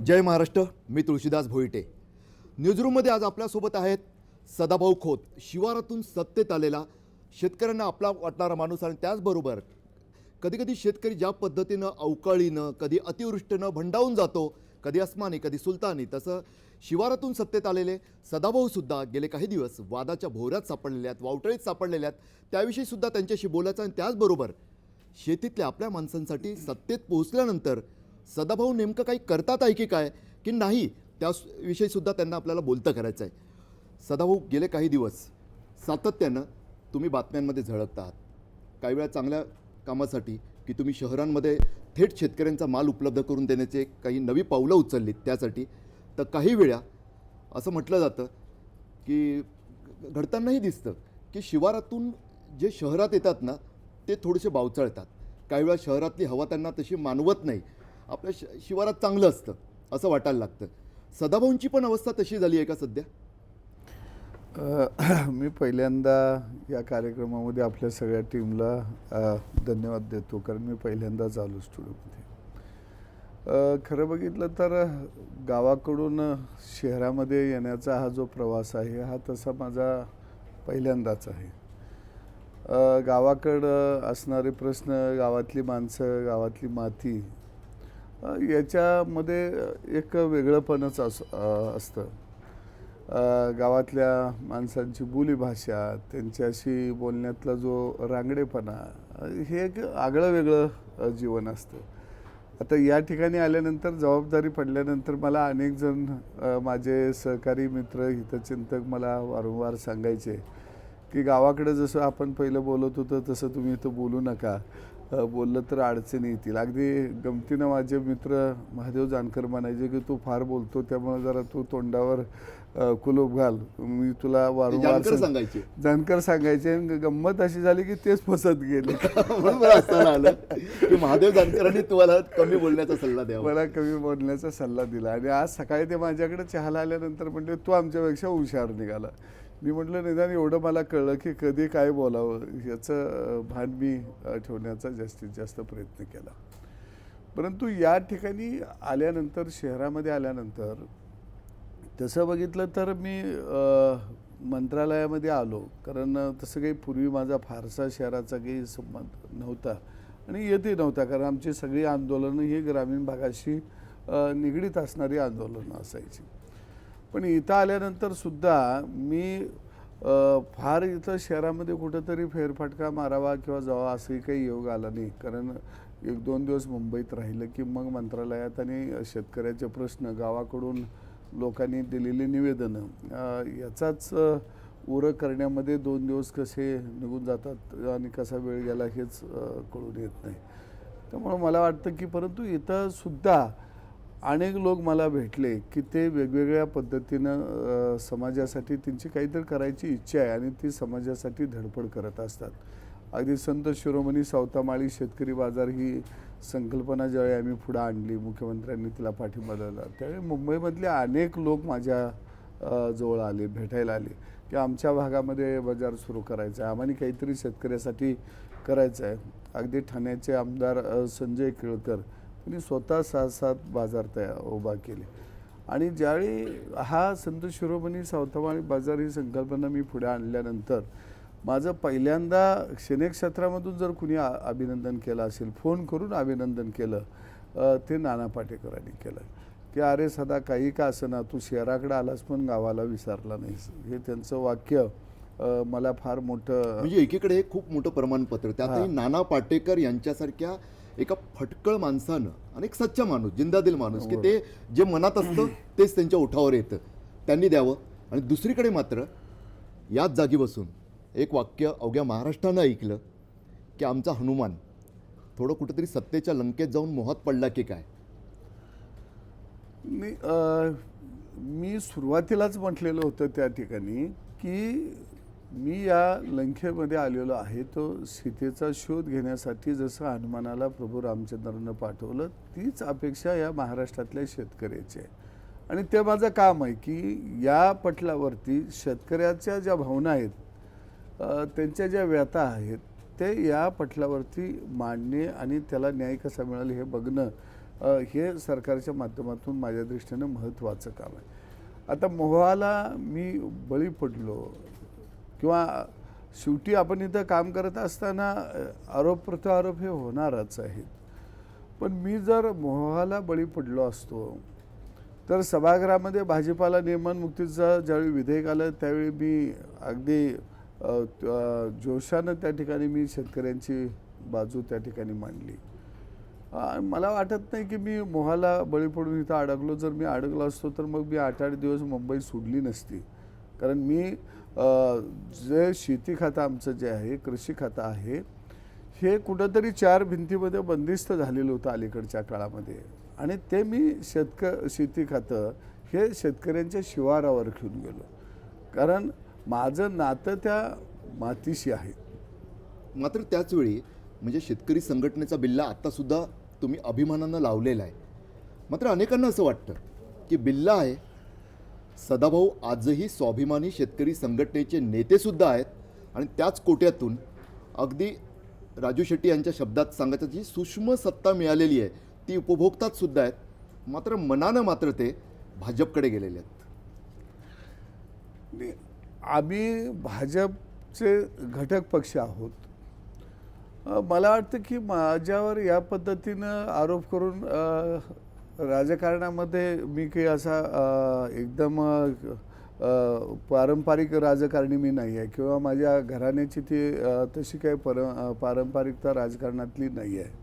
जय महाराष्ट्र. मी तुळशीदास भोईटे. न्यूजरूममध्ये आज आपल्यासोबत आहेत सदाभाऊ खोत, शिवारातून सत्तेत आलेला, शेतकऱ्यांना आपला वाटणारा माणूस. आणि त्याचबरोबर कधीकधी शेतकरी ज्या पद्धतीनं अवकाळीनं, कधी अतिवृष्टीनं भंडावून जातो, कधी अस्मानी, कधी सुलतानी, तसं शिवारातून सत्तेत आलेले सदाभाऊसुद्धा गेले काही दिवस वादाच्या भोवऱ्यात सापडलेले आहेत, वावटळीत सापडलेले आहेत. त्याविषयीसुद्धा त्यांच्याशी बोलायचं. आणि त्याचबरोबर शेतीतल्या आपल्या माणसांसाठी सत्तेत पोहोचल्यानंतर सदाभाऊ नेमकं काही करतात आहे की नाही, त्याविषयीसुद्धा त्यांना आपल्याला बोलतं करायचं आहे. सदाभाऊ, गेले काही दिवस सातत्यानं तुम्ही बातम्यांमध्ये झळकत आहात. काही वेळा चांगल्या कामासाठी की तुम्ही शहरांमध्ये थेट शेतकऱ्यांचा माल उपलब्ध करून देण्याचे काही नवी पावलं उचललीत त्यासाठी, तर काही वेळा असं म्हटलं जातं की घडतानाही दिसतं की शिवारातून जे शहरात येतात ना ते थोडेसे बावचळतात. काही वेळा शहरातली हवा त्यांना तशी मानवत नाही. आपल्या शिवारात चांगलं असतं असं वाटायला लागतं. सदाभाऊंची पण अवस्था तशी झाली आहे का सध्या? मी पहिल्यांदा या कार्यक्रमामध्ये आपल्या सगळ्या टीमला धन्यवाद देतो, कारण मी पहिल्यांदाच आलो स्टुडिओमध्ये. खरं बघितलं तर गावाकडून शहरामध्ये येण्याचा हा जो प्रवास आहे हा तसा माझा पहिल्यांदाच आहे. गावाकडं असणारे प्रश्न, गावातली माणसं, गावातली माती, याच्यामध्ये एक वेगळंपणच असतं. गावातल्या माणसांची बोलीभाषा, त्यांच्याशी बोलण्यातला जो रांगडेपणा, हे एक आगळं वेगळं जीवन असतं. आता या ठिकाणी आल्यानंतर, जबाबदारी पडल्यानंतर मला अनेक जण, माझे सहकारी मित्र, हितचिंतक मला वारंवार सांगायचे की गावाकडे जसं आपण पहिलं बोलत होतं तसं तुम्ही इथं बोलू नका, बोललं तर अडचणी येतील. अगदी गमतीनं माझे मित्र महादेव जानकर म्हणायचे की तू फार बोलतो, त्यामुळे जरा तू तोंडावर कुलूप घाल. मी तुला वारंवार जानकर सांगायचे. गंमत अशी झाली की तेच फसत गेले. आलं की महादेव जानकरांनी तुम्हाला कमी बोलण्याचा सल्ला द्यावा, मला कमी बोलण्याचा सल्ला दिला. आणि आज सकाळी ते माझ्याकडे चहाला आल्यानंतर म्हटले तू आमच्यापेक्षा हुशार निघाला. मी म्हटलं निदान एवढं मला कळलं की कधी काय बोलावं याचं भान मी ठेवण्याचा जास्तीत जास्त प्रयत्न केला. परंतु या ठिकाणी आल्यानंतर, शहरामध्ये आल्यानंतर तसं बघितलं तर मी मंत्रालयामध्ये आलो, कारण तसं काही पूर्वी माझा फारसा शहराचा काही संबंध नव्हता आणि येतही नव्हता, कारण आमची सगळी आंदोलनं ही ग्रामीण भागाशी निगडीत असणारी आंदोलनं असायची. पण इथं आल्यानंतर सुद्धा मी फार इथं शहरामध्ये कुठंतरी फेरफटका मारावा किंवा जावा असंही काही योग आला नाही. कारण 1-2 दिवस मुंबईत राहिलं की मग मंत्रालयात आणि शेतकऱ्याचे प्रश्न, गावाकडून लोकांनी दिलेली निवेदनं, याचाच उरक करण्यामध्ये 2 दिवस कसे निघून जातात आणि कसा वेळ गेला हेच कळून येत नाही. त्यामुळं मला वाटतं की, परंतु इथं सुद्धा अनेक लोक मला भेटले की ते वेगवेगळ्या पद्धतीनं समाजासाठी त्यांची काहीतरी करायची इच्छा आहे आणि ती समाजासाठी धडपड करत असतात. अगदी संत शिरोमणी सावतामाळी शेतकरी बाजार ही संकल्पना ज्यावेळी आम्ही पुढं आणली, मुख्यमंत्र्यांनी तिला पाठिंबा दिला, त्यावेळी मुंबईमधले अनेक लोक माझ्या जवळ आले, भेटायला आले की आमच्या भागामध्ये बाजार सुरू करायचा आहे, आम्हाला काहीतरी शेतकऱ्यासाठी करायचं आहे. अगदी ठाण्याचे आमदार संजय केळकर त्यांनी स्वतः 6-7 बाजार उभा केले. आणि ज्यावेळी हा संत शिरोमणी सावतामाळी बाजार ही संकल्पना मी पुढे आणल्यानंतर माझं पहिल्यांदा क्षेत्रमधून जर कुणी अभिनंदन केलं असेल, फोन करून अभिनंदन केलं, ते नाना पाटेकरांनी केलं की अरे सदा काही का असं, तू शहराकडे आलास पण गावाला विसरला नाहीस. हे त्यांचं वाक्य मला फार मोठं, म्हणजे एकीकडे हे खूप मोठं प्रमाणपत्र, त्यातही नाना पाटेकर यांच्यासारख्या एका फटकळ माणसानं, आणि एक सच्चा माणूस, जिंदादिल माणूस, की ते जे मनात असतं तेच त्यांच्या ओठावर येतं, त्यांनी द्यावं. आणि दुसरीकडे मात्र याच जागी बसून एक वाक्य अवघ्या महाराष्ट्रानं ऐकलं की आमचा हनुमान थोडं कुठेतरी सत्तेच्या लंकेत जाऊन मोहात पडला की काय? मी सुरुवातीलाच म्हटलेलं होतं त्या ठिकाणी की मी या लंकेमध्ये आलेलो आहे तो सीतेचा शोध घेण्यासाठी. जसं हनुमानाला प्रभू रामचंद्रानं पाठवलं, तीच अपेक्षा या महाराष्ट्रातल्या शेतकऱ्याची आहे. आणि ते माझं काम आहे की या पटलावरती शेतकऱ्याच्या ज्या भावना आहेत, त्यांच्या ज्या व्यथा आहेत, ते या पटलावरती मांडणे आणि त्याला न्याय कसा मिळाला हे बघणं हे सरकारच्या माध्यमातून माझ्या दृष्टीनं महत्त्वाचं काम आहे. आता मोहाला मी बळी पडलो किंवा शेवटी आपण इथं काम करत असताना आरोप प्रत्यारोप हे होणारच आहेत. पण मी जर मोहाला बळी पडलो असतो तर सभागृहामध्ये भाजपाला नियमनमुक्तीचं ज्यावेळी विधेयक आलं त्यावेळी मी अगदी जोशानं त्या ठिकाणी मी शेतकऱ्यांची बाजू त्या ठिकाणी मांडली. मला वाटत नाही की मी मोहाला बळी पडून इथं अडकलो. जर मी अडकलो असतो तर मग मी 8-8 दिवस मुंबई सोडली नसती. कारण मी जे शेती खातं आमचं जे आहे, कृषी खातं आहे, हे कुठंतरी 4 भिंतीमध्ये बंदिस्त झालेलं होतं अलीकडच्या काळामध्ये. आणि ते मी शेती खातं हे शेतकऱ्यांच्या शिवारावर घेऊन गेलो. कारण माझं नातं त्या मातीशी आहे. मात्र त्याचवेळी म्हणजे शेतकरी संघटनेचा बिल्ला आत्तासुद्धा तुम्ही अभिमानानं लावलेला आहे. मात्र अनेकांना असं वाटतं की बिल्ला आहे, सदाभाऊ आजही स्वाभिमानी शेतकरी संघटनेचे नेतेसुद्धा आहेत आणि त्याच कोट्यातून अगदी राजू शेट्टी यांच्या शब्दात सांगायचं जी सूक्ष्म सत्ता मिळालेली आहे ती उपभोगतात सुद्धा आहेत. मात्र मनानं मात्र ते भाजपकडे गेलेले आहेत. आम्ही भाजपचे घटक पक्ष आहोत. मला वाटतं की माझ्यावर या पद्धतीनं आरोप करून राजकारणामध्ये मी काही असा एकदम पारंपरिक राजकारणी मी नाही आहे किंवा माझ्या घराण्याची ती तशी काही पारंपरिकता राजकारणातली नाही आहे.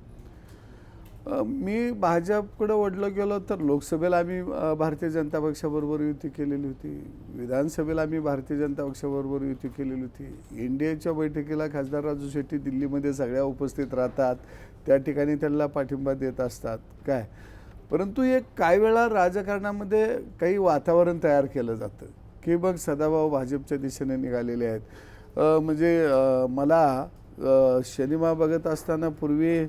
मी भाजपकडे ओढलं गेलो तर लोकसभेला आम्ही भारतीय जनता पक्षाबरोबर युती केलेली होती, विधानसभेला आम्ही भारतीय जनता पक्षाबरोबर युती केलेली होती. एनडीएच्या बैठकीला खासदार राजू शेट्टी दिल्लीमध्ये सगळ्या उपस्थित राहतात, त्या ठिकाणी त्यांना पाठिंबा देत असतात काय. परंतु एक काही वेळा राजकारणामध्ये काही वातावरण तयार केलं जातं की मग सदाभाऊ भाजपच्या दिशेने निघालेले आहेत. म्हणजे मला सिनेमा बघत असताना पूर्वी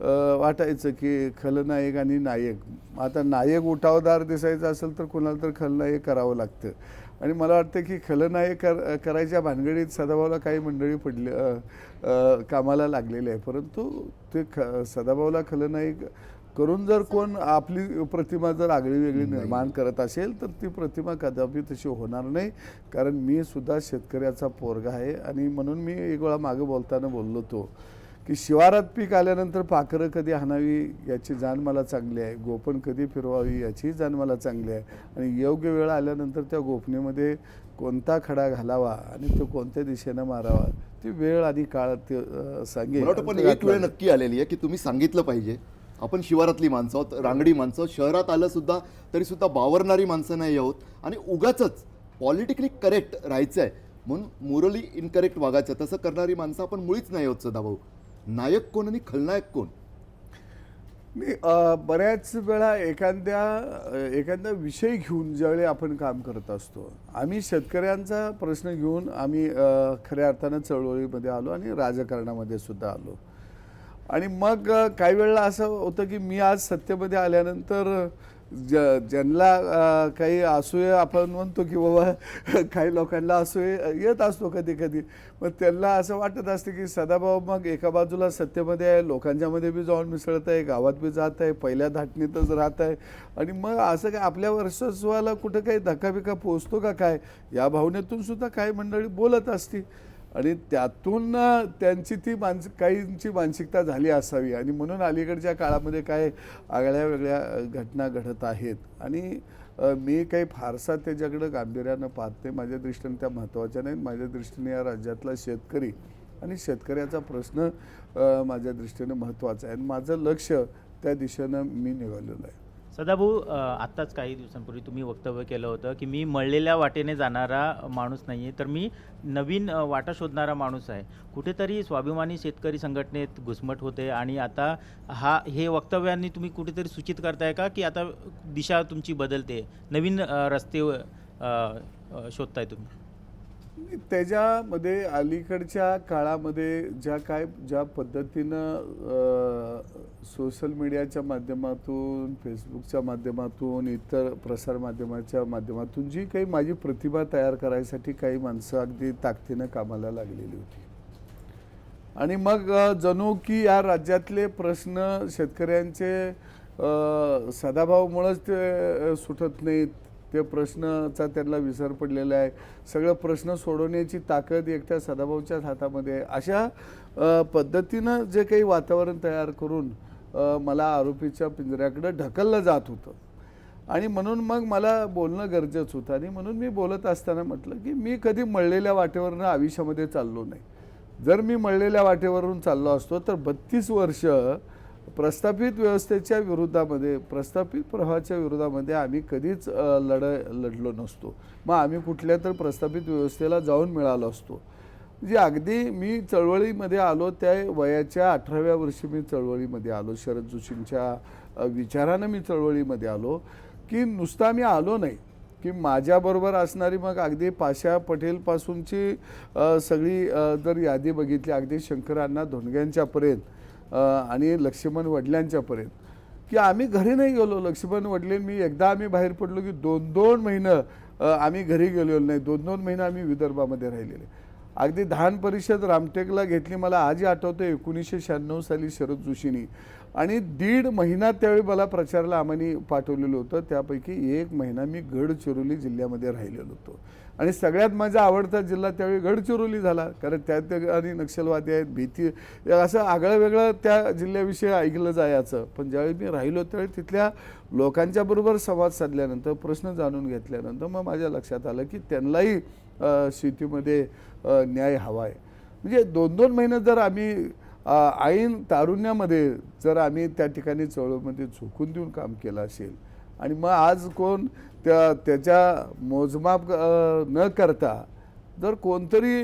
वाटायचं की खलनायक आणि नायक. आता नायक उठावदार दिसायचं असेल तर कुणाला तर खलनायक करावं लागतं. आणि मला वाटतं की खलनायक करायच्या भानगडीत सदाभाऊला काही मंडळी कामाला लागलेली आहे. परंतु ते सदाभाऊला खलनायक करून जर कोण आपली प्रतिमा जर आगळी वेगळी निर्माण करत असेल तर ती प्रतिमा कदापि तशी होणार नाही. कारण मी सुद्धा शेतकऱ्याचा पोरगा आहे. आणि म्हणून मी एक वेळा मागं बोलताना बोललो होतो की शिवारात पीक आल्यानंतर पाखरं कधी हाणावी याची जाण मला चांगली आहे, गोपण कधी फिरवावी याची जाण मला चांगली आहे. आणि योग्य वेळ आल्यानंतर त्या गोपणीमध्ये कोणता खडा घालावा आणि तो कोणत्या दिशेनं मारावा ती वेळ आणि काळ ते सांगेल. पण एक वेळ नक्की आलेली आहे की तुम्ही सांगितलं पाहिजे आपण शिवारातली माणसं आहोत, रांगडी माणसं, शहरात आलं सुद्धा तरी सुद्धा बावरणारी माणसं नाही आहोत आणि उगाचच पॉलिटिकली करेक्ट राहायचं आहे म्हणून मोरली इनकरेक्ट वागायचं तसं करणारी माणसं आपण मुळीच नाही आहोत. सदाभाऊ, नायक कोण आणि खलनायक कोण? मी बऱ्याच वेळा एखादा विषय घेऊन ज्यावेळी आपण काम करत असतो, आम्ही शेतकऱ्यांचा प्रश्न घेऊन आम्ही खऱ्या अर्थानं चळवळीमध्ये आलो आणि राजकारणामध्ये सुद्धा आलो. आणि मग काही वेळेला असं होतं की मी आज सत्तेमध्ये आल्यानंतर ज्यांना काही असूये आपण म्हणतो की बाबा काही लोकांना असूये येत असतो कधी कधी. मग त्यांना असं वाटत असते की सदाभाऊ मग एका बाजूला सत्तेमध्ये आहे, लोकांच्यामध्ये बी जाऊन मिसळत आहे, गावात बी जात आहे, पहिल्या धाटणीतच राहत आहे. आणि मग असं काय आपल्या वर्चस्वाला कुठं काही धक्काबिक्का पोचतो का काय या भावनेतून सुद्धा काही मंडळी बोलत असती. आणि त्यातून त्यांची ती काहींची मानसिकता झाली असावी. आणि म्हणून अलीकडच्या काळामध्ये काय आगळ्या वेगळ्या घटना घडत आहेत. आणि मी काही फारसा त्याच्याकडं गांभीर्यानं पाहत नाही. माझ्या दृष्टीने त्या महत्त्वाच्या नाहीत. माझ्या दृष्टीने या राज्यातला शेतकरी आणि शेतकऱ्याचा प्रश्न माझ्या दृष्टीने महत्त्वाचा आहे आणि माझं लक्ष त्या दिशेनं मी निघालेलं आहे. सदाभाऊ, आत्ताच काही दिवसांपूर्वी तुम्ही वक्तव्य केलं होतं की मी मळलेल्या वाटेने जाणारा माणूस नाही आहे, तर मी नवीन वाटा शोधणारा माणूस आहे. कुठेतरी स्वाभिमानी शेतकरी संघटनेत घुसमट होते आणि आता हे वक्तव्यांनी तुम्ही कुठेतरी सूचित करताय का की आता दिशा तुमची बदलते, नवीन रस्ते शोधताय तुम्ही? त्याच्यामध्ये अलीकडच्या काळामध्ये ज्या पद्धतीनं सोशल मीडियाच्या माध्यमातून, फेसबुकच्या माध्यमातून, इतर प्रसारमाध्यमाच्या माध्यमातून जी काही माझी प्रतिभा तयार करायसाठी काही माणसं अगदी ताकदीनं कामाला लागलेली होती. आणि मग जणू की या राज्यातले प्रश्न शेतकऱ्यांचे सदाभाऊमुळंच ते सुटत नाहीत. ते प्रश्नाचा त्यांना विसर पडलेला आहे. सगळं प्रश्न सोडवण्याची ताकद एकट्या सदाभाऊच्याच हातामध्ये आहे. अशा पद्धतीनं जे काही वातावरण तयार करून मला आरोपीच्या पिंजऱ्याकडे ढकललं जात होतं आणि म्हणून मग मला बोलणं गरजेचं होतं आणि म्हणून मी बोलत असताना म्हटलं की मी कधी मळलेल्या वाटेवरनं आयुष्यामध्ये चाललो नाही. जर मी मळलेल्या वाटेवरून चाललो असतो तर 32 वर्ष प्रस्थापित व्यवस्थेच्या विरोधामध्ये, प्रस्थापित प्रवाहाच्या विरोधामध्ये आम्ही कधीच लढलो नसतो. मग आम्ही कुठल्या तर प्रस्थापित व्यवस्थेला जाऊन मिळालो असतो. म्हणजे अगदी मी चळवळीमध्ये आलो त्या वयाच्या 18व्या वर्षी मी चळवळीमध्ये आलो. शरद जोशींच्या विचारानं मी चळवळीमध्ये आलो की नुसता मी आलो नाही की माझ्याबरोबर असणारी मग अगदी पाशा पटेलपासूनची सगळी जर यादी बघितली, अगदी शंकरांना धोंडग्यांच्यापर्यंत आणि लक्ष्मण वडल्यांच्यापर्यंत, की आम्ही घरी नाही गेलो. लक्ष्मण वडले मी एकदा आम्ही बाहेर पडलो की 2-2 महिनं आम्ही घरी गेलेलो नाही. 2-2 महिने आम्ही विदर्भामध्ये राहिलेले. अगदी धान परिषद रामटेकला घेतली. मला आजही आठवतं 1996 साली शरद जोशींनी, आणि 1.5 महिना त्यावेळी मला प्रचाराला आम्हाला पाठवलेलं होतं. त्यापैकी 1 महिना मी गडचिरोली जिल्ह्यामध्ये राहिलेलो होतो आणि सगळ्यात माझा आवडता जिल्हा त्यावेळी गडचिरोली झाला. कारण त्यात आणि नक्षलवादी आहेत, भीती, असं आगळं वेगळं त्या जिल्ह्याविषयी ऐकलं जायचं. पण ज्यावेळी मी राहिलो त्यावेळी तिथल्या लोकांच्या बरोबर संवाद साधल्यानंतर, प्रश्न जाणून घेतल्यानंतर मग माझ्या लक्षात आलं की त्यांनाही शेतीमध्ये न्याय हवा आहे. म्हणजे 2-2 महिने जर आम्ही ऐन तारुण्यामध्ये जर आम्ही त्या ठिकाणी चळवळीमध्ये झोकून देऊन काम केलं असेल आणि मग आज कोण त्याच्या मोजमाप न करता जर कोणतरी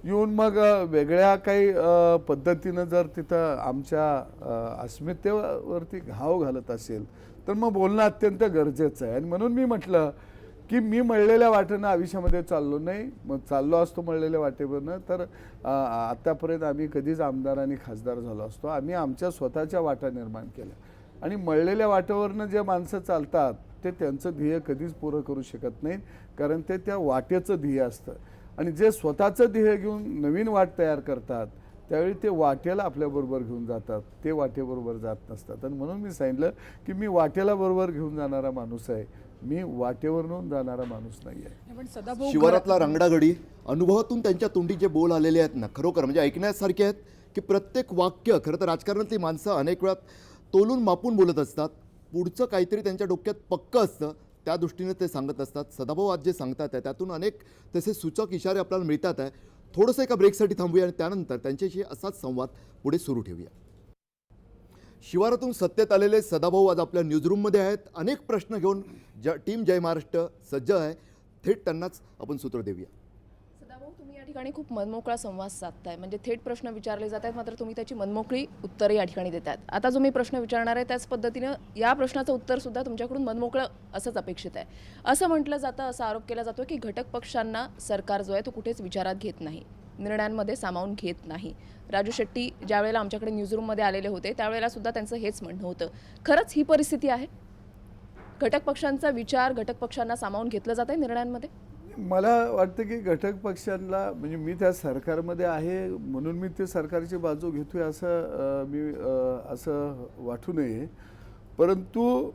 येऊन मग वेगळ्या काही पद्धतीनं जर तिथं आमच्या अस्मितेवरती घाव घालत असेल तर मग बोलणं अत्यंत गरजेचं आहे. आणि म्हणून मी म्हटलं की मी मळलेल्या वाटेनं आयुष्यामध्ये चाललो नाही. मग चाललो असतो मळलेल्या वाटेवरनं तर आत्तापर्यंत आम्ही कधीच आमदार आणि खासदार झालो असतो. आम्ही आमच्या स्वतःच्या वाटा निर्माण केल्या आणि मळलेल्या वाटेवरनं जे माणसं चालतात ते त्यांचं ध्येय कधीच पुरं करू शकत नाहीत, कारण ते त्या वाटेचं ध्येय असतं. आणि जे स्वतःचं ध्येय घेऊन नवीन वाट तयार करतात त्यावेळी ते वाटेला आपल्याबरोबर घेऊन जातात, ते वाटेबरोबर जात नसतात. आणि म्हणून मी सांगितलं की मी वाटेला बरोबर घेऊन जाणारा माणूस आहे, मी वाटेवरून जाणारा माणूस नाही आहे. शिवारातला रांगडागडी अनुभवातून त्यांच्या तोंडी जे बोल आलेले आहेत ना, खरोखर म्हणजे ऐकण्यासारखे आहेत की प्रत्येक वाक्य, खरं तर राजकारणातली माणसं अनेक वेळा तोलून मापून बोलत असतात. पुढचं काहीतरी त्यांच्या डोक्यात पक्कं असतं, त्या दृष्टीने ते सांगत असतात. सदाभाऊ आज जे सांगतात आहे त्यातून अनेक तसे सूचक इशारे आपल्याला मिळतात आहे. थोडंसं एका ब्रेकसाठी थांबूया आणि त्यानंतर त्यांच्याशी असाच संवाद पुढे सुरू ठेवूया. शिवारातून सत्तेत आलेले सदाभाऊ आज आपल्या न्यूजरूममध्ये आहेत. अनेक प्रश्न घेऊन टीम जय महाराष्ट्र सज्ज आहे. थेट त्यांनाच आपण सूत्र देऊया. सदाभाऊ, तुम्ही या ठिकाणी खूप मनमोकळा संवाद साधताय, म्हणजे थेट प्रश्न विचारले जात आहेत, मात्र तुम्ही त्याची मनमोकळी उत्तरं या ठिकाणी देतात. आता जो मी प्रश्न विचारणार आहे त्याच पद्धतीनं या प्रश्नाचं उत्तर सुद्धा तुमच्याकडून मनमोकळं असंच अपेक्षित आहे. असं म्हटलं जातं, असा आरोप केला जातो की घटक पक्षांना सरकार जो आहे तो कुठेच विचारात घेत नाही, निर्णयांमध्ये सामावून घेत नाही. राजू शेट्टी ज्या वेळेला आमच्याकडे न्यूजरूममध्ये आलेले होते त्यावेळेला सुद्धा त्यांचं हेच म्हणणं होतं. खरंच ही परिस्थिती आहे? घटक पक्षांचा विचार, घटक पक्षांना सामावून घेतलं जात आहे निर्णयांमध्ये? मला वाटतं की घटक पक्षांना, म्हणजे मी त्या सरकारमध्ये आहे म्हणून मी ते सरकारची बाजू घेतोय असं वाटू नये. परंतु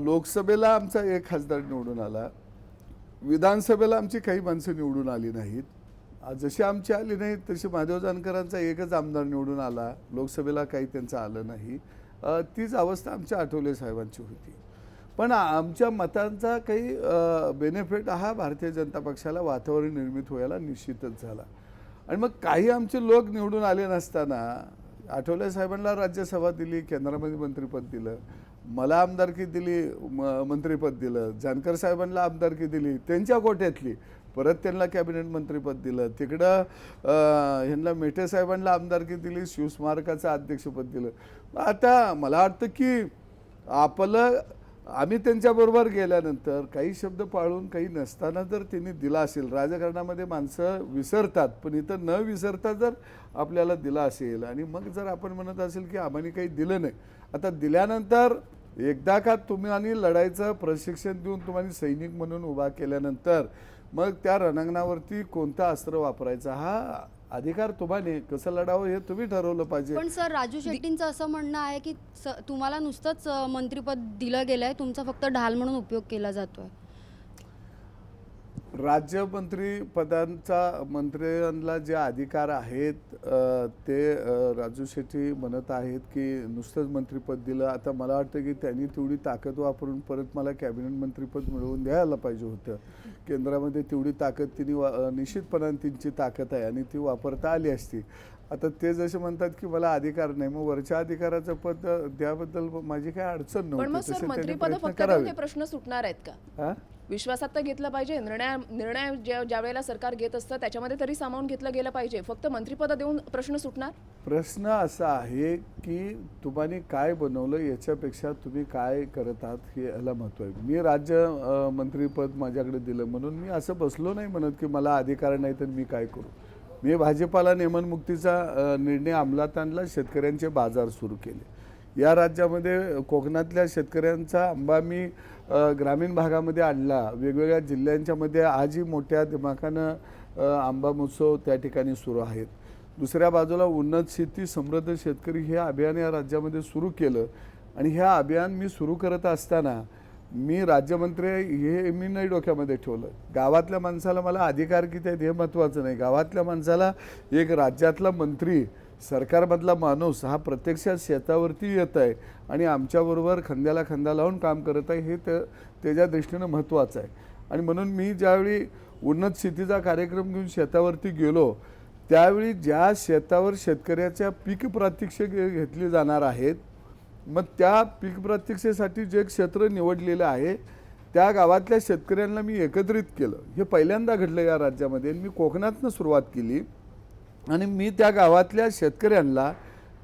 लोकसभेला आमचा 1 खासदार निवडून आला, विधानसभेला आमची काही माणसं निवडून आली नाहीत. जशी आमची आली नाहीत तशी महादेव जानकरांचा 1च आमदार निवडून आला, लोकसभेला काही त्यांचं आलं नाही. तीच अवस्था आमच्या आठवले साहेबांची होती. पण आमच्या मतांचा काही बेनिफिट हा भारतीय जनता पक्षाला वातावरण निर्मित व्हायला निश्चितच झाला. आणि मग काही आमचे लोक निवडून आले नसताना आठवले साहेबांना राज्यसभा दिली, केंद्रामध्ये मंत्रिपद दिलं, मला आमदारकी दिली, मंत्रिपद दिलं, जानकर साहेबांना आमदारकी दिली त्यांच्या कोट्यातली, परत त्यांना कॅबिनेट मंत्रिपद दिलं, तिकडं ह्यांना मेटे साहेबांना आमदारकी दिली, शिवस्मारकाचं अध्यक्षपद दिलं. आता मला वाटतं की आम्ही त्यांच्याबरोबर गेल्यानंतर काही शब्द पाळून काही नसताना जर त्यांनी दिला असेल, राजकारणामध्ये माणसं विसरतात पण इथं न विसरता जर आपल्याला दिला असेल आणि मग जर आपण म्हणत असेल की आम्हाला काही दिलं नाही, आता दिल्यानंतर एकदा का तुम्ही लढायचं प्रशिक्षण देऊन तुम्हाला सैनिक म्हणून उभा केल्यानंतर मग त्या रणांगणावरती कोणतं अस्त्र वापरायचं हा अधिकार तुम्हाला कसं लढावं हे तुम्ही ठरवलं पाहिजे. पण सर राजू शेट्टींचं असं म्हणणं आहे की तुम्हाला नुसतंच मंत्रिपद दिलं गेलंय, तुमचा फक्त ढाल म्हणून उपयोग केला जातोय. राज्यमंत्री पदांचा मंत्र्यांना जे अधिकार आहेत ते राजू शेट्टी म्हणत आहेत की नुसतंच मंत्रिपद दिलं. आता मला वाटतं की त्यांनी तेवढी ताकद वापरून परत मला कॅबिनेट मंत्रिपद मिळवून द्यायला पाहिजे होतं. केंद्रामध्ये तेवढी ताकद तिने निश्चितपणाने त्यांची ताकद आहे आणि ती वापरता आली असती. आता ते जसे म्हणतात की मला अधिकार नाही, मग वरच्या अधिकाराचं पद द्याबद्दल माझी काही अडचण पण मग नव्हती. सर तसे त्यांनी मंत्रिपद प्रयत्न फक्त देऊन करावे. हे प्रश्न सुटणार आहेत का? हा? विश्वासात तर घेतलं पाहिजे. निर्णय ज्या वेळेला सरकार घेत असतं त्याच्यामध्ये तरी सामावून घेतलं गेलं पाहिजे. फक्त मंत्रिपद देऊन प्रश्न सुटणार? प्रश्न असा आहे की तुम्हाला काय बनवलं याच्यापेक्षा तुम्ही काय करत आहात हे याला महत्त्व आहे. मी राज्य मंत्रिपद माझ्याकडे दिलं म्हणून मी असं बसलो नाही म्हणत की मला अधिकार नाही तर मी काय करू. मी भाजपाला नियमनमुक्तीचा निर्णय अंमलात आणला, शेतकऱ्यांचे बाजार सुरू केले. या राज्यामध्ये कोकणातल्या शेतकऱ्यांचा आंबा मी ग्रामीण भागामध्ये आणला. वेगवेगळ्या जिल्ह्यांच्यामध्ये आजही मोठ्या दिमाखानं आंबा महोत्सव त्या ठिकाणी सुरू आहेत. दुसऱ्या बाजूला उन्नत शेती समृद्ध शेतकरी हे अभियान या राज्यामध्ये सुरू केलं आणि हे अभियान मी सुरू करत असताना मी राज्यमंत्री हे मी नाही डोक्यामध्ये ठेवलं. गावातल्या माणसाला मला अधिकार किती आहेत हे महत्त्वाचं नाही. गावातल्या माणसाला एक राज्यातला मंत्री सरकारमधला माणूस हा प्रत्यक्षात शेतावरती येत आहे आणि आमच्याबरोबर खांद्याला खांदा लावून काम करत आहे हे त्याच्या दृष्टीनं महत्त्वाचं आहे. आणि म्हणून मी ज्यावेळी उन्नत शेतीचा कार्यक्रम घेऊन शेतावरती गेलो त्यावेळी ज्या शेतावर शेतकऱ्याच्या पीक प्रात्यक्षिक घेतली जाणार आहेत, मग त्या पीक प्रात्यक्षिकेसाठी जे क्षेत्र निवडलेलं आहे त्या गावातल्या शेतकऱ्यांना मी एकत्रित केलं. हे पहिल्यांदा घडलं या राज्यामध्ये. मी कोकणातनं सुरुवात केली आणि मी त्या गावातल्या शेतकऱ्यांना,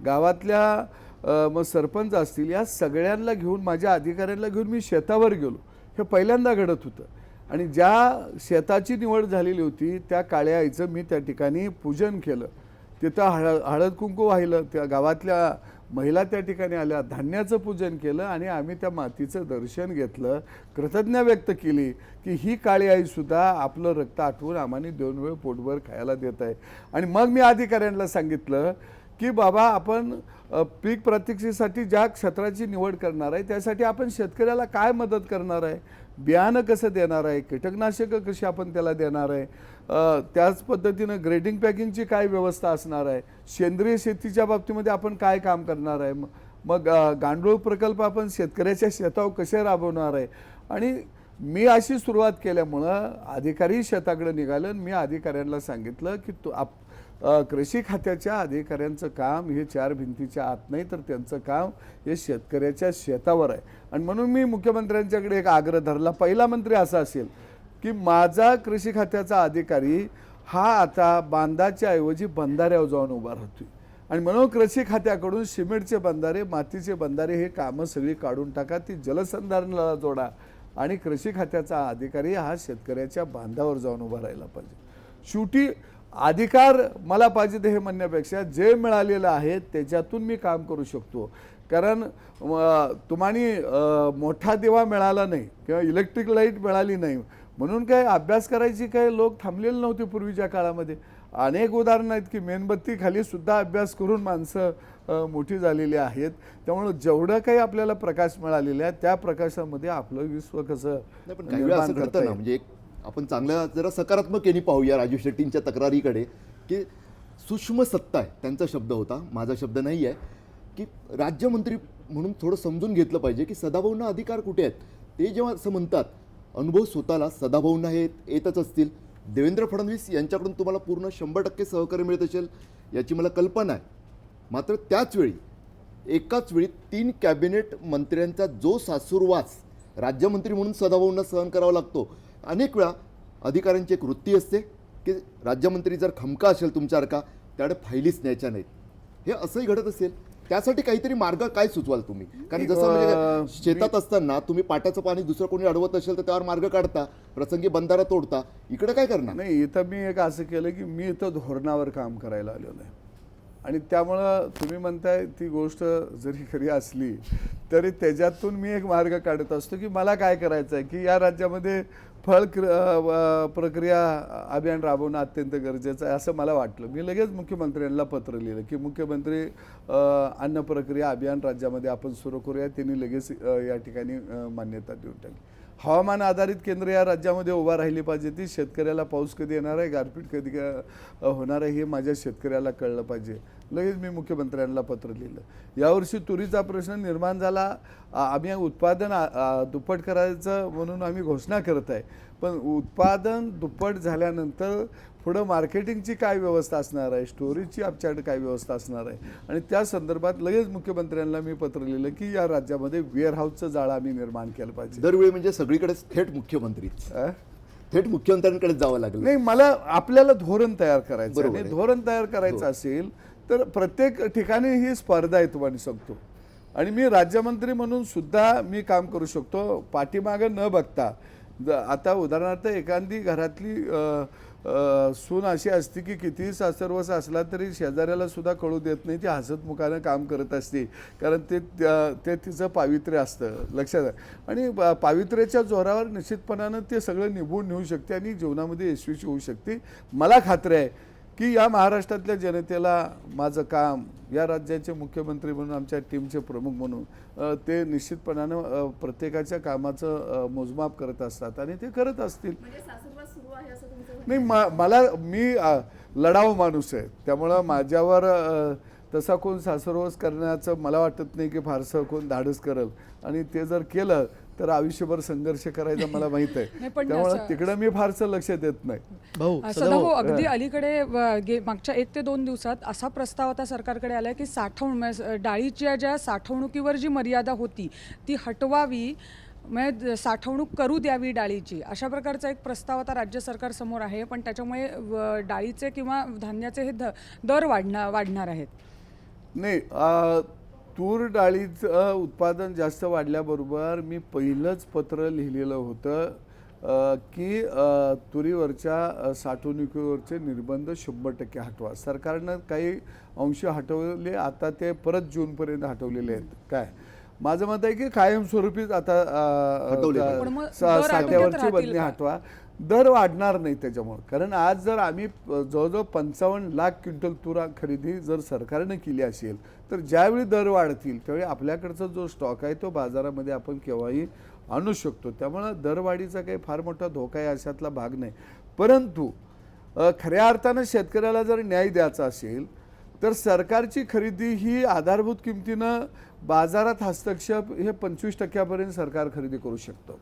गावातल्या मग सरपंच असतील या सगळ्यांना घेऊन, माझ्या अधिकाऱ्यांना घेऊन मी शेतावर गेलो. हे पहिल्यांदा घडत होतं. आणि ज्या शेताची निवड झालेली होती त्या काळ्या आईचं मी त्या ठिकाणी पूजन केलं. तिथं हळद कुंकू वाहिलं. त्या गावातल्या महिला त्या ठिकाणी आल्या, धान्याचं पूजन केलं आणि आम्ही त्या मातीचं दर्शन घेतलं. कृतज्ञता व्यक्त केली की ही काळी आईसुद्धा आपलं रक्त आठवून आम्हाला 2 वेळ पोटभर खायला देत आहे. आणि मग मी अधिकाऱ्यांना सांगितलं की बाबा आपण पीक प्रत्यक्षेसाठी ज्या क्षेत्राची निवड करणार आहे त्यासाठी आपण शेतकऱ्याला काय मदत करणार आहे, बियाणं कसं देणार आहे, कीटकनाशकं कशी आपण त्याला देणार आहे, त्याच पद्धतीनं ग्रेडिंग पॅकिंगची काय व्यवस्था असणार आहे, सेंद्रिय शेतीच्या बाबतीमध्ये आपण काय काम करणार आहे, मग गांडूळ प्रकल्प आपण शेतकऱ्याच्या शेतावर कसे राबवणार आहे. आणि मी अशी सुरुवात केल्यामुळं अधिकारी शेताकडे निघालं. मी अधिकाऱ्यांना सांगितलं की कृषी खात्याच्या अधिकाऱ्यांचं काम हे 4 भिंतीच्या आत नाही तर त्यांचं काम हे शेतकऱ्याच्या शेतावर आहे. आणि म्हणून मी मुख्यमंत्र्यांच्याकडे एक आग्रह धरला. पहिला मंत्री असा असेल की माझा कृषी खात्याचा अधिकारी हा आता बांधाच्या ऐवजी बंधाऱ्यावर जाऊन उभा राहतोय. आणि म्हणून कृषी खात्याकडून सिमेंटचे बंधारे, मातीचे बंधारे हे कामं सगळी काढून टाका, ती जलसंधारणाला जोडा आणि कृषी खात्याचा अधिकारी हा शेतकऱ्याच्या बांधावर जाऊन उभा राहायला पाहिजे. शेवटी अधिकार मला पाहिजे ते हे म्हणण्यापेक्षा जे मिळालेलं आहे त्याच्यातून मी काम करू शकतो. कारण तुम्हाला मोठा दिवा मिळाला नाही किंवा इलेक्ट्रिक लाईट मिळाली नाही म्हणून काय अभ्यास करायची काय लोक थांबलेले नव्हते पूर्वीच्या काळामध्ये. अनेक उदाहरणं आहेत की मेणबत्ती खाली सुद्धा अभ्यास करून माणसं मोठी झालेली आहेत. त्यामुळे जेवढं काही आपल्याला प्रकाश मिळालेला आहे त्या प्रकाशामध्ये आपलं विश्व कसं पण काही वेळा असं घडतं ना, म्हणजे आपण चांगलं जरा सकारात्मक यांनी पाहूया राजू शेट्टींच्या तक्रारीकडे की सूक्ष्म सत्ता आहे, त्यांचा शब्द होता, माझा शब्द नाही आहे, की राज्यमंत्री म्हणून थोडं समजून घेतलं पाहिजे की सदाभाऊंना अधिकार कुठे आहेत. ते जेव्हा असं म्हणतात अनुभव स्वतःला सदाभाऊंना हे येतच असतील. देवेंद्र फडणवीस यांच्याकडून तुम्हाला पूर्ण 100% सहकार्य मिळत असेल याची मला कल्पना आहे. मात्र त्याच वेळी एकाच वेळी 3 कॅबिनेट मंत्र्यांचा जो सासूरवास राज्यमंत्री म्हणून सदाभाऊंना सहन करावा लागतो. अनेक वेळा अधिकाऱ्यांची एक वृत्ती असते की राज्यमंत्री जर खमका असेल तुमच्यासारखा त्याकडे फायलीच न्यायच्या नाहीत. हे असंही घडत असेल, त्यासाठी काहीतरी मार्ग काय सुचवाल तुम्ही? कारण जसं म्हणजे शेतात असताना तुम्ही पाटाचं पाणी दुसरं कोणी अडवत असेल तर त्यावर मार्ग काढता, प्रसंगी बंधारा तोडता, इकडे काय करणार? नाही, इथं मी एक असं केलं की मी इथं धोरणावर काम करायला आलेलो आहे. आणि त्यामुळं तुम्ही म्हणताय ती गोष्ट जरी खरी असली तरी त्याच्यातून मी एक मार्ग काढत असतो की मला काय करायचं आहे की या राज्यामध्ये प्रक्रिया अभियान राबवणं अत्यंत गरजेचं आहे असं मला वाटलं. मी लगेच मुख्यमंत्र्यांना पत्र लिहिलं की मुख्यमंत्री अन्न प्रक्रिया अभियान राज्यामध्ये आपण सुरू करूया. त्यांनी लगेच या ठिकाणी मान्यता देऊन टाकली. हवामान आधारित केंद्र या राज्यामध्ये उभा राहिली पाहिजे. ती शेतकऱ्याला पाऊस कधी येणार आहे, गारपीट कधी होणार आहे हे माझ्या शेतकऱ्याला कळलं पाहिजे. लगेच मी मुख्यमंत्र्यांना पत्र लिहिलं. यावर्षी तुरीचा प्रश्न निर्माण झाला. आम्ही उत्पादन दुप्पट करायचं म्हणून आम्ही घोषणा करत आहे, पण उत्पादन दुप्पट झाल्यानंतर पुढं मार्केटिंगची काय व्यवस्था असणार आहे, स्टोरेजची आमच्याकडे काय व्यवस्था असणार आहे. आणि त्या संदर्भात लगेच मुख्यमंत्र्यांना मी पत्र लिहिलं की या राज्यामध्ये वेअरहाऊसचं जाळं आम्ही निर्माण केलं पाहिजे. दरवेळी म्हणजे सगळीकडेच थेट मुख्यमंत्र्यांकडे जावं लागलं. नाही, मला आपल्याला धोरण तयार करायचं बरोबर आहे. आहे. धोरण तयार करायचं असेल तर प्रत्येक ठिकाणी ही स्पर्धा आहे तुम्हाला सांगतो. आणि मी राज्यमंत्री म्हणून सुद्धा मी काम करू शकतो पाठीमागं न बघता. आता उदाहरणार्थ एखादी घरातली सून अशी असते की कितीही सासरवस असला तरी शेजाऱ्याला सुद्धा कळू देत नाही. ती हसतमुखानं काम करत असते, कारण ते तिचं पावित्र्य असतं. लक्षात आहे. आणि पावित्र्याच्या जोरावर निश्चितपणानं ते सगळं निभून नेऊ शकते आणि जीवनामध्ये यशस्वी होऊ शकते. मला खात्री आहे की या महाराष्ट्रातल्या जनतेला माझं काम, या राज्याचे मुख्यमंत्री म्हणून, आमच्या टीमचे प्रमुख म्हणून ते निश्चितपणानं प्रत्येकाच्या कामाचं मोजमाप करत असतात आणि ते करत असतील. नाही, मी लढाऊ माणूस आहे, त्यामुळं माझ्यावर तसा कोण सासरवस करण्याचं मला वाटत नाही की फारसं कोण धाडस करेल. आणि ते जर केलं तर आयुष्यभर संघर्ष करायचा मला माहित आहे. त्यामुळे तिकडं मी फारसं लक्ष देत नाही. सदाभाऊ, अगदी अलीकडे मागच्या 1 ते 2 दिवसात असा प्रस्ताव आता सरकारकडे आलाय की डाळीच्या ज्या साठवणुकीवर जी मर्यादा होती ती हटवावी, म्हणजे साठवणूक करू द्यावी डाळीची, अशा प्रकारचा एक प्रस्ताव आता राज्य सरकार समोर आहे. पण त्याच्यामुळे डाळीचे किंवा धान्याचे हे दर वाढणार आहेत. नाही, तूर डाळीचं उत्पादन जास्त वाढल्याबरोबर मी पहिलंच पत्र लिहिलेलं होतं की तुरीवरच्या साठवणुकीवरचे निर्बंध 100% हटवा. सरकारनं काही अंश हटवले, आता ते परत जूनपर्यंत हटवलेले आहेत. काय माझं मत आहे की कायमस्वरूपीच आता साठ्यावरची बंदी हटवा. दर वाढणार नाही त्याच्यामुळे. कारण आज जर आम्ही जवळजवळ 55 लाख क्विंटल तुरा खरेदी जर सरकारने केली असेल तर ज्यावेळी दर वाढतील त्यावेळी आपल्याकडचा जो स्टॉक आहे तो बाजारामध्ये आपण केव्हाही आणू शकतो. त्यामुळं दरवाढीचा काही फार मोठा धोका आहे अशातला भाग नाही. परंतु खऱ्या अर्थानं शेतकऱ्याला जर न्याय द्यायचा असेल तर सरकारची खरेदी ही आधारभूत किमतीनं बाजारात हस्तक्षेप हे 25% सरकार खरेदी करू शकतं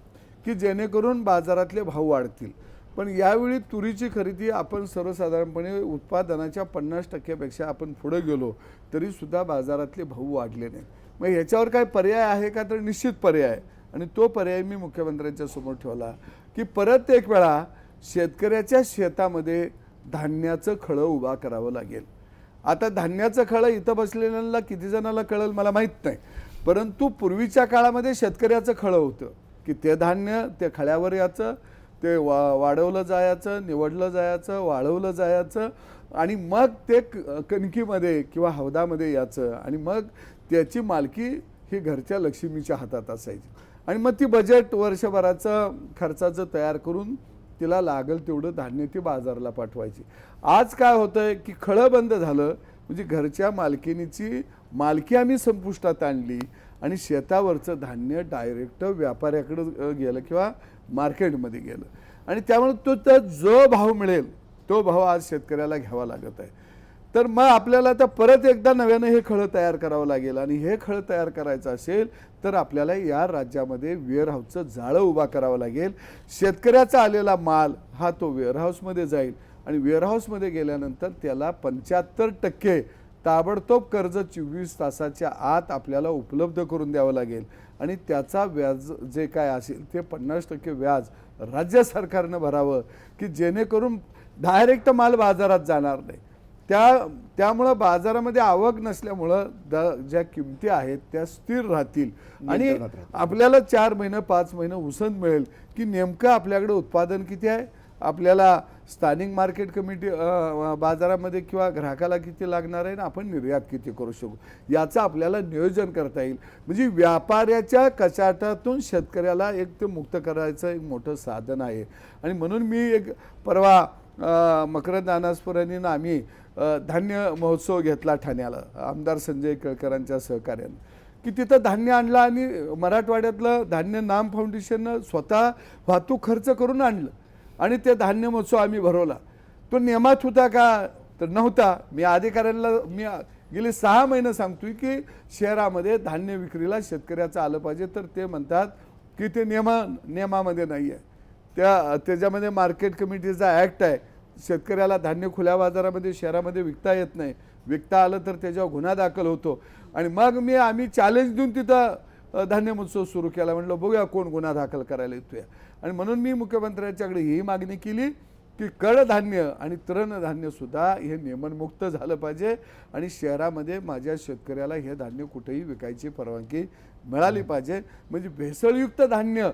की जेणेकरून बाजारातले भाव वाढतील. पण यावेळी तुरीची खरेदी आपण सर्वसाधारणपणे उत्पादनाच्या 50% आपण पुढे गेलो तरी सुद्धा बाजारातले भाव वाढले नाही. मग ह्याच्यावर काय पर्याय आहे का, तर निश्चित पर्याय आहे. आणि तो पर्याय मी मुख्यमंत्र्यांच्या समोर ठेवला की परत एक वेळा शेतकऱ्याच्या शेतामध्ये धान्याचं खळं उभा करावं लागेल. आता धान्याचं खळं इथं बसलेल्यांना किती जणांना कळेल मला माहीत नाही, परंतु पूर्वीच्या काळामध्ये शेतकऱ्याचं खळं होतं की ते धान्य ते खळ्यावर याचं, ते वाढवलं जायचं, निवडलं जायचं, वाळवलं जायचं आणि मग ते कणकीमध्ये किंवा हौदामध्ये याचं आणि मग त्याची मालकी ही घरच्या लक्ष्मीच्या हातात असायची. आणि मग ती बजेट वर्षभराचं खर्चाचं तयार करून तिला लागल तेवढं धान्य ती बाजाराला पाठवायची. आज काय होतंय की खळं बंद झालं, म्हणजे घरच्या मालकीनीची मालकी आम्ही संपुष्टात आणली आणि शेतावरचं धान्य डायरेक्ट व्यापाऱ्याकडे गेलं किंवा मार्केटमध्ये गेलं. आणि त्यामुळे तो जो भाव मिळेल तो भाव आज शेतकऱ्याला घ्यावा लागत आहे. तर मग आपल्याला आता परत एकदा नव्यानं हे खळं तयार करावं लागेल. आणि हे खळं तयार करायचं असेल तर आपल्याला या राज्यामध्ये वेअरहाऊसचं जाळं उभा करावं लागेल. शेतकऱ्याचा आलेला माल हा तो वेअरहाऊसमध्ये जाईल आणि वेअरहाऊसमध्ये गेल्यानंतर त्याला 75% ताबडतोब कर्ज 24 तासाच्या आत आपल्याला उपलब्ध करून द्यावं लागेल. आणि त्याचा व्याज जे काय असेल ते 50% व्याज राज्य सरकारनं भरावं की जेणेकरून डायरेक्ट माल बाजारात जाणार नाही. त्यामुळं बाजारामध्ये आवक नसल्यामुळं ज्या किमती आहेत त्या स्थिर राहतील आणि आपल्याला 4 महिने 5 महिने उसंत मिळेल की नेमकं आपल्याकडे उत्पादन किती आहे आपल्याला स्थानिक मार्केट कमिटी बाजारामध्ये किंवा ग्राहकाला किती लागणार आहे ना आपण निर्यात किती करू शकू याचं आपल्याला नियोजन करता येईल. म्हणजे व्यापाऱ्याच्या कचाट्यातून शेतकऱ्याला एक ते मुक्त करायचं एक मोठं साधन आहे. आणि म्हणून मी एक परवा मकरंद अनासपुर यांनी ना आम्ही धान्य महोत्सव घेतला ठाण्याला आमदार संजय केळकरांच्या सहकार्यानं की तिथं धान्य आणलं आणि मराठवाड्यातलं धान्य नाम फाउंडेशननं स्वतः वाहतूक खर्च करून आणलं आणि ते धान्य महोत्सव आम्ही भरवला. तो नियमात होता का तर नव्हता. मी अधिकाऱ्यांना मी गेले 6 महिने सांगतोय की शहरामध्ये धान्य विक्रीला शेतकऱ्याचं आलं पाहिजे तर ते म्हणतात की ते नियमामध्ये नाही आहे. त्याच्यामध्ये मार्केट कमिटीचा ॲक्ट आहे. शेतकऱ्याला धान्य खुल्या बाजारामध्ये शहरामध्ये विकता येत नाही. विकता आलं तर त्याच्यावर गुन्हा दाखल होतो. आणि मग आम्ही चॅलेंज देऊन तिथं धान्य महोत्सव सुरू केला. म्हटलं बघूया कोण गुन्हा दाखल करायला येतोय. आणि म्हणून मी मुख्यमंत्र्यांच्याकडे ही मागणी केली की कडधान्य आणि तृणधान्यसुद्धा हे नियमनमुक्त झालं पाहिजे आणि शहरामध्ये माझ्या शेतकऱ्याला हे धान्य कुठेही विकायची परवानगी मिळाली पाहिजे. म्हणजे भेसळयुक्त धान्य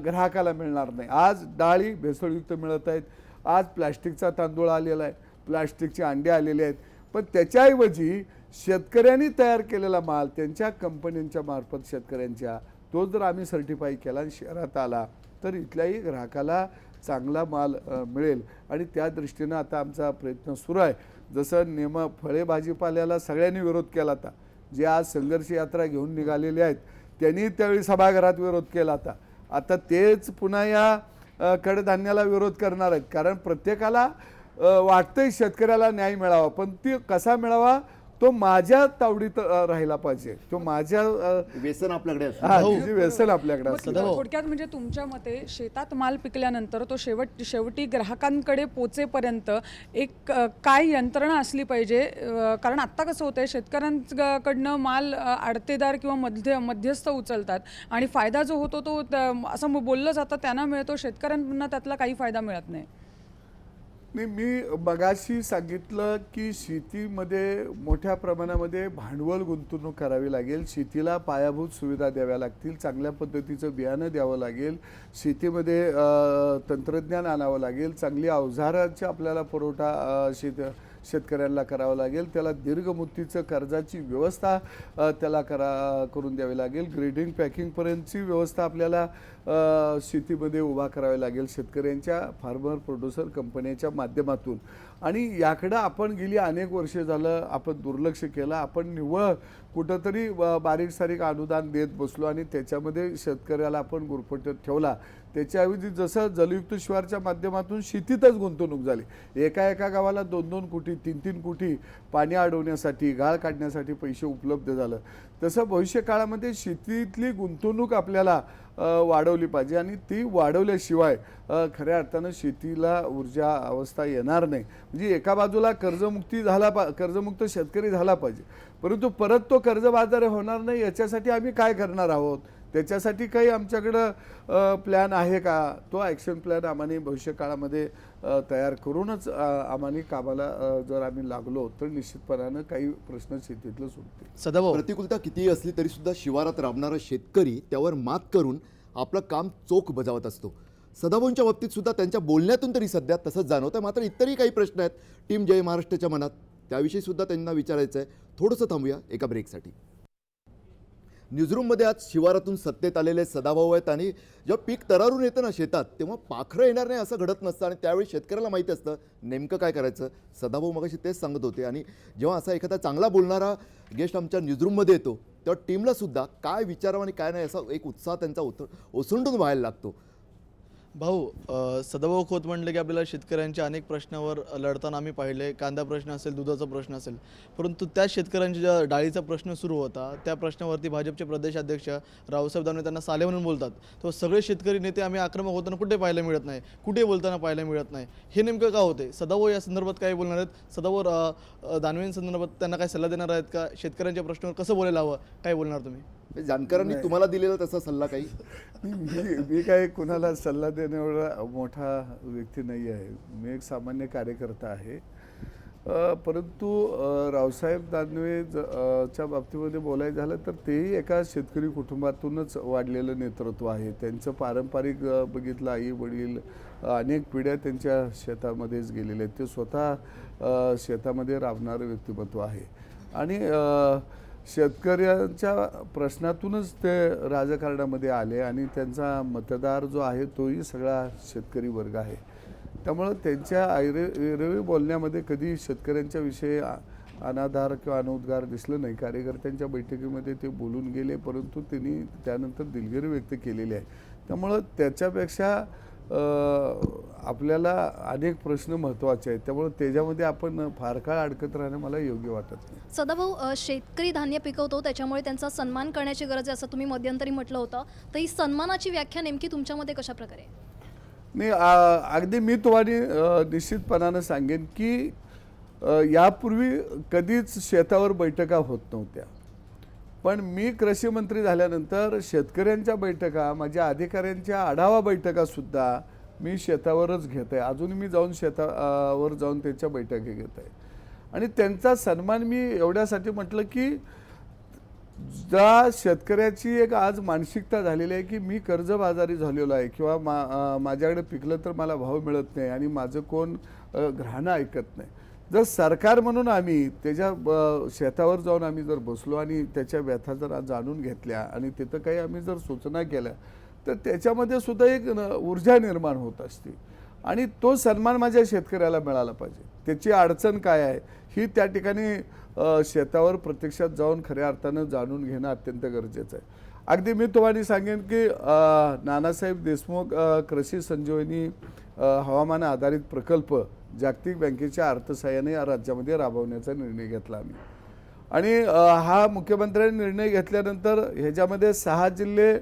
ग्राहकाला मिळणार नाही. आज डाळी भेसळयुक्त मिळत आहेत. आज प्लॅस्टिकचा तांदूळ आलेला आहे, प्लॅस्टिकचे अंडे आलेले आहेत. पण त्याच्याऐवजी शेतकऱ्यांनी तयार केलेला माल त्यांच्या कंपन्यांच्या मार्फत शेतकऱ्यांच्या तो जर आम्ही सर्टिफाय केला आणि शहरात आला तर इथल्याही ग्राहकाला चांगला माल मिळेल. आणि त्या दृष्टीनं आता आमचा प्रयत्न सुरू आहे. जसं फळे भाजीपाल्याला सगळ्यांनी विरोध केला होता. जे आज संघर्ष यात्रा घेऊन निघालेले आहेत त्यांनी त्यावेळी सभागृहात विरोध केला होता. आता तेच पुन्हा या कडधान्याला विरोध करणार आहेत. कारण प्रत्येकाला वाटतंय शेतकऱ्याला न्याय मिळावा पण ती कसा मिळावा तो माझ्या तावडीत राहिला पाहिजे. तो माझ्या व्यसन आपल्याकडे असतं. तिचे व्यसन आपल्याकडे असतं. थोडक्यात म्हणजे तुमच्या मते शेतात माल पिकल्यानंतर तो शेवटी ग्राहकांकडे पोचेपर्यंत एक काय यंत्रणा असली पाहिजे. कारण आत्ता कसं होतंय शेतकऱ्यांकडनं माल आडतेदार किंवा मध्यस्थ उचलतात आणि फायदा जो होतो तो असं बोललं जातं त्यांना मिळतो, शेतकऱ्यांना त्यातला काही फायदा मिळत नाही. नाही, मी मगाशी सांगितलं की शेतीमध्ये मोठ्या प्रमाणामध्ये भांडवल गुंतवणूक करावी लागेल. शेतीला पायाभूत सुविधा द्याव्या लागतील. चांगल्या पद्धतीचं बियाणं द्यावं लागेल. शेतीमध्ये तंत्रज्ञान आणावं लागेल. चांगली अवजारांची आपल्याला पुरवठा शेतकऱ्यांना करावं लागेल. त्याला दीर्घमुदतीचं कर्जाची व्यवस्था त्याला करून द्यावी लागेल. ग्रेडिंग पॅकिंगपर्यंतची व्यवस्था आपल्याला शेतीमध्ये उभा करावी लागेल शेतकऱ्यांच्या फार्मर प्रोड्युसर कंपन्यांच्या माध्यमातून. आणि याकडं आपण गेली अनेक वर्षे झालं आपण दुर्लक्ष केलं. आपण निव्वळ कुठंतरी बारीक सारीक अनुदान देत बसलो आणि त्याच्यामध्ये शेतकऱ्याला आपण गुरफटत ठेवला. त्याच्याऐवजी जसं जलयुक्त शिवारच्या माध्यमातून शेतीतच गुंतवणूक झाली. एका गावाला 2-2 कोटी 3-3 कोटी पाणी अडवण्यासाठी गाळ काढण्यासाठी पैसे उपलब्ध झालं. तसं भविष्य काळामध्ये शेतीतली गुंतवणूक आपल्याला वाढवली पाहिजे आणि ती वाढवल्याशिवाय खऱ्या अर्थानं शेतीला ऊर्जा अवस्था येणार नाही. म्हणजे एका बाजूला कर्जमुक्त शेतकरी झाला पाहिजे परंतु परत तो कर्जबाजारी होणार नाही याच्यासाठी आम्ही काय करणार आहोत त्याच्यासाठी काही आमच्याकडं प्लॅन आहे का. तो ॲक्शन प्लॅन आम्हाला भविष्य काळामध्ये तयार करूनच आम्हाला कामाला जर आम्ही लागलो तर निश्चितपणानं काही प्रश्न शेतीतलं सुटतील. सदाभाऊ, प्रतिकूलता कितीही असली तरी सुद्धा शिवारात राबणारा शेतकरी त्यावर मात करून आपलं काम चोख बजावत असतो. सदाभाऊंच्या बाबतीत सुद्धा त्यांच्या बोलण्यातून तरी सध्या तसंच जाणवतं. मात्र इतरही काही प्रश्न आहेत टीम जय महाराष्ट्राच्या मनात, त्याविषयी सुद्धा त्यांना विचारायचं आहे. थोडंसं थांबूया एका ब्रेकसाठी. न्यूजरूममध्ये आज शिवारातून सत्तेत आलेले सदाभाऊ आहेत आणि जेव्हा पीक तरारून येतं ना शेतात तेव्हा पाखरं येणार नाही असं घडत नसतं आणि त्यावेळी शेतकऱ्याला माहिती असतं नेमकं काय करायचं. सदाभाऊ मगाशी तेच सांगत होते. आणि जेव्हा असा एखादा चांगला बोलणारा गेस्ट आमच्या न्यूजरूममध्ये येतो तेव्हा टीमला सुद्धा काय विचारावं आणि काय नाही असा एक उत्साह त्यांचा ओसंडून व्हायला लागतो. भाऊ, सदाभाऊ खोत म्हणलं की आपल्याला शेतकऱ्यांच्या अनेक प्रश्नावर लढताना आम्ही पाहिले. कांदा प्रश्न असेल, दुधाचा प्रश्न असेल, परंतु त्या शेतकऱ्यांच्या ज्या डाळीचा प्रश्न सुरू होता त्या प्रश्नावरती भाजपचे प्रदेशाध्यक्ष रावसाहेब दानवे त्यांना साले म्हणून बोलतात. तो सगळे शेतकरी नेते आम्ही आक्रमक होताना कुठे पाहायला मिळत नाही, कुठे बोलताना पाहायला मिळत नाही. हे नेमकं का होते? सदाभाऊ या संदर्भात काय बोलणार आहेत? सदाभाऊ दानवेंसंदर्भात त्यांना काय सल्ला देणार आहेत का? शेतकऱ्यांच्या प्रश्नावर कसं बोलायला हवं, काय बोलणार तुम्ही? जानकरांनी तुम्हाला दिलेला तसा सल्ला काही? मी काय कुणाला सल्ला देण्याएवढा मोठा व्यक्ती नाही आहे. मी एक सामान्य कार्यकर्ता आहे. परंतु रावसाहेब दानवे च्या बाबतीमध्ये बोलायचं झालं तर तेही एका शेतकरी कुटुंबातूनच वाढलेलं नेतृत्व आहे. त्यांचं पारंपरिक बघितलं, आई वडील अनेक पिढ्या त्यांच्या शेतामध्येच गेलेले आहेत. ते स्वतः शेतामध्ये राबणारं व्यक्तिमत्व आहे आणि शेतकऱ्यांच्या प्रश्नातूनच ते राजकारणामध्ये आले आणि त्यांचा मतदार जो आहे तोही सगळा शेतकरी वर्ग आहे. त्यामुळं त्यांच्या ऐरवी बोलण्यामध्ये कधी शेतकऱ्यांच्या विषयी अनाधार किंवा अनुद्गार दिसलं नाही. कार्यकर्त्यांच्या बैठकीमध्ये ते बोलून गेले, परंतु त्यांनी त्यानंतर दिलगिरी व्यक्त केलेली आहे. त्यामुळं त्याच्यापेक्षा आपल्याला अनेक प्रश्न महत्त्वाचे आहेत. त्यामुळे त्याच्यामध्ये आपण फार काळ अडकत राहणं मला योग्य वाटत नाही. सदाभाऊ, शेतकरी धान्य पिकवतो त्याच्यामुळे त्यांचा सन्मान करण्याची गरज आहे असं तुम्ही मध्यंतरी म्हटलं होतं. तर ही सन्मानाची व्याख्या नेमकी तुमच्यामध्ये कशा प्रकारे आहे? नाही, अगदी मी तुम्हाला निश्चितपणानं सांगेन की यापूर्वी कधीच शेतावर बैठका होत नव्हत्या. पण मी कृषी मंत्री झाल्यानंतर शेतकऱ्यांच्या बैठका, माझ्या अधिकाऱ्यांच्या आढावा बैठकासुद्धा मी शेतावरच घेत आहे. अजून मी जाऊन शेतावर जाऊन त्यांच्या बैठकी घेत आहे आणि त्यांचा सन्मान मी एवढ्यासाठी म्हटलं की ज्या शेतकऱ्याची एक आज मानसिकता झालेली आहे की मी कर्जबाजारी झालेलो आहे किंवा माझ्याकडे पिकलं तर मला भाव मिळत नाही आणि माझं कोण घराणं ऐकत नाही. जर सरकार म्हणून आम्ही त्याच्या शेतावर जाऊन आम्ही जर बसलो आणि त्याच्या व्यथा जर जाणून घेतल्या आणि तिथं काही आम्ही जर सूचना केल्या तर त्याच्यामध्ये सुद्धा एक ऊर्जा निर्माण होत असते आणि तो सन्मान माझ्या शेतकऱ्याला मिळाला पाहिजे. त्याची अडचण काय आहे ही त्या ठिकाणी शेतावर प्रत्यक्षात जाऊन खऱ्या अर्थानं जाणून घेणं अत्यंत गरजेचं आहे. अगदी मी तुम्हाला सांगेन की नानासाहेब देशमुख कृषी संजीवनी हवामान आधारित प्रकल्प जागतिक बँकेच्या अर्थसहाय्याने या राज्यामध्ये राबवण्याचा निर्णय घेतला आम्ही आणि हा मुख्यमंत्र्यांनी निर्णय घेतल्यानंतर ह्याच्यामध्ये 6 जिल्हे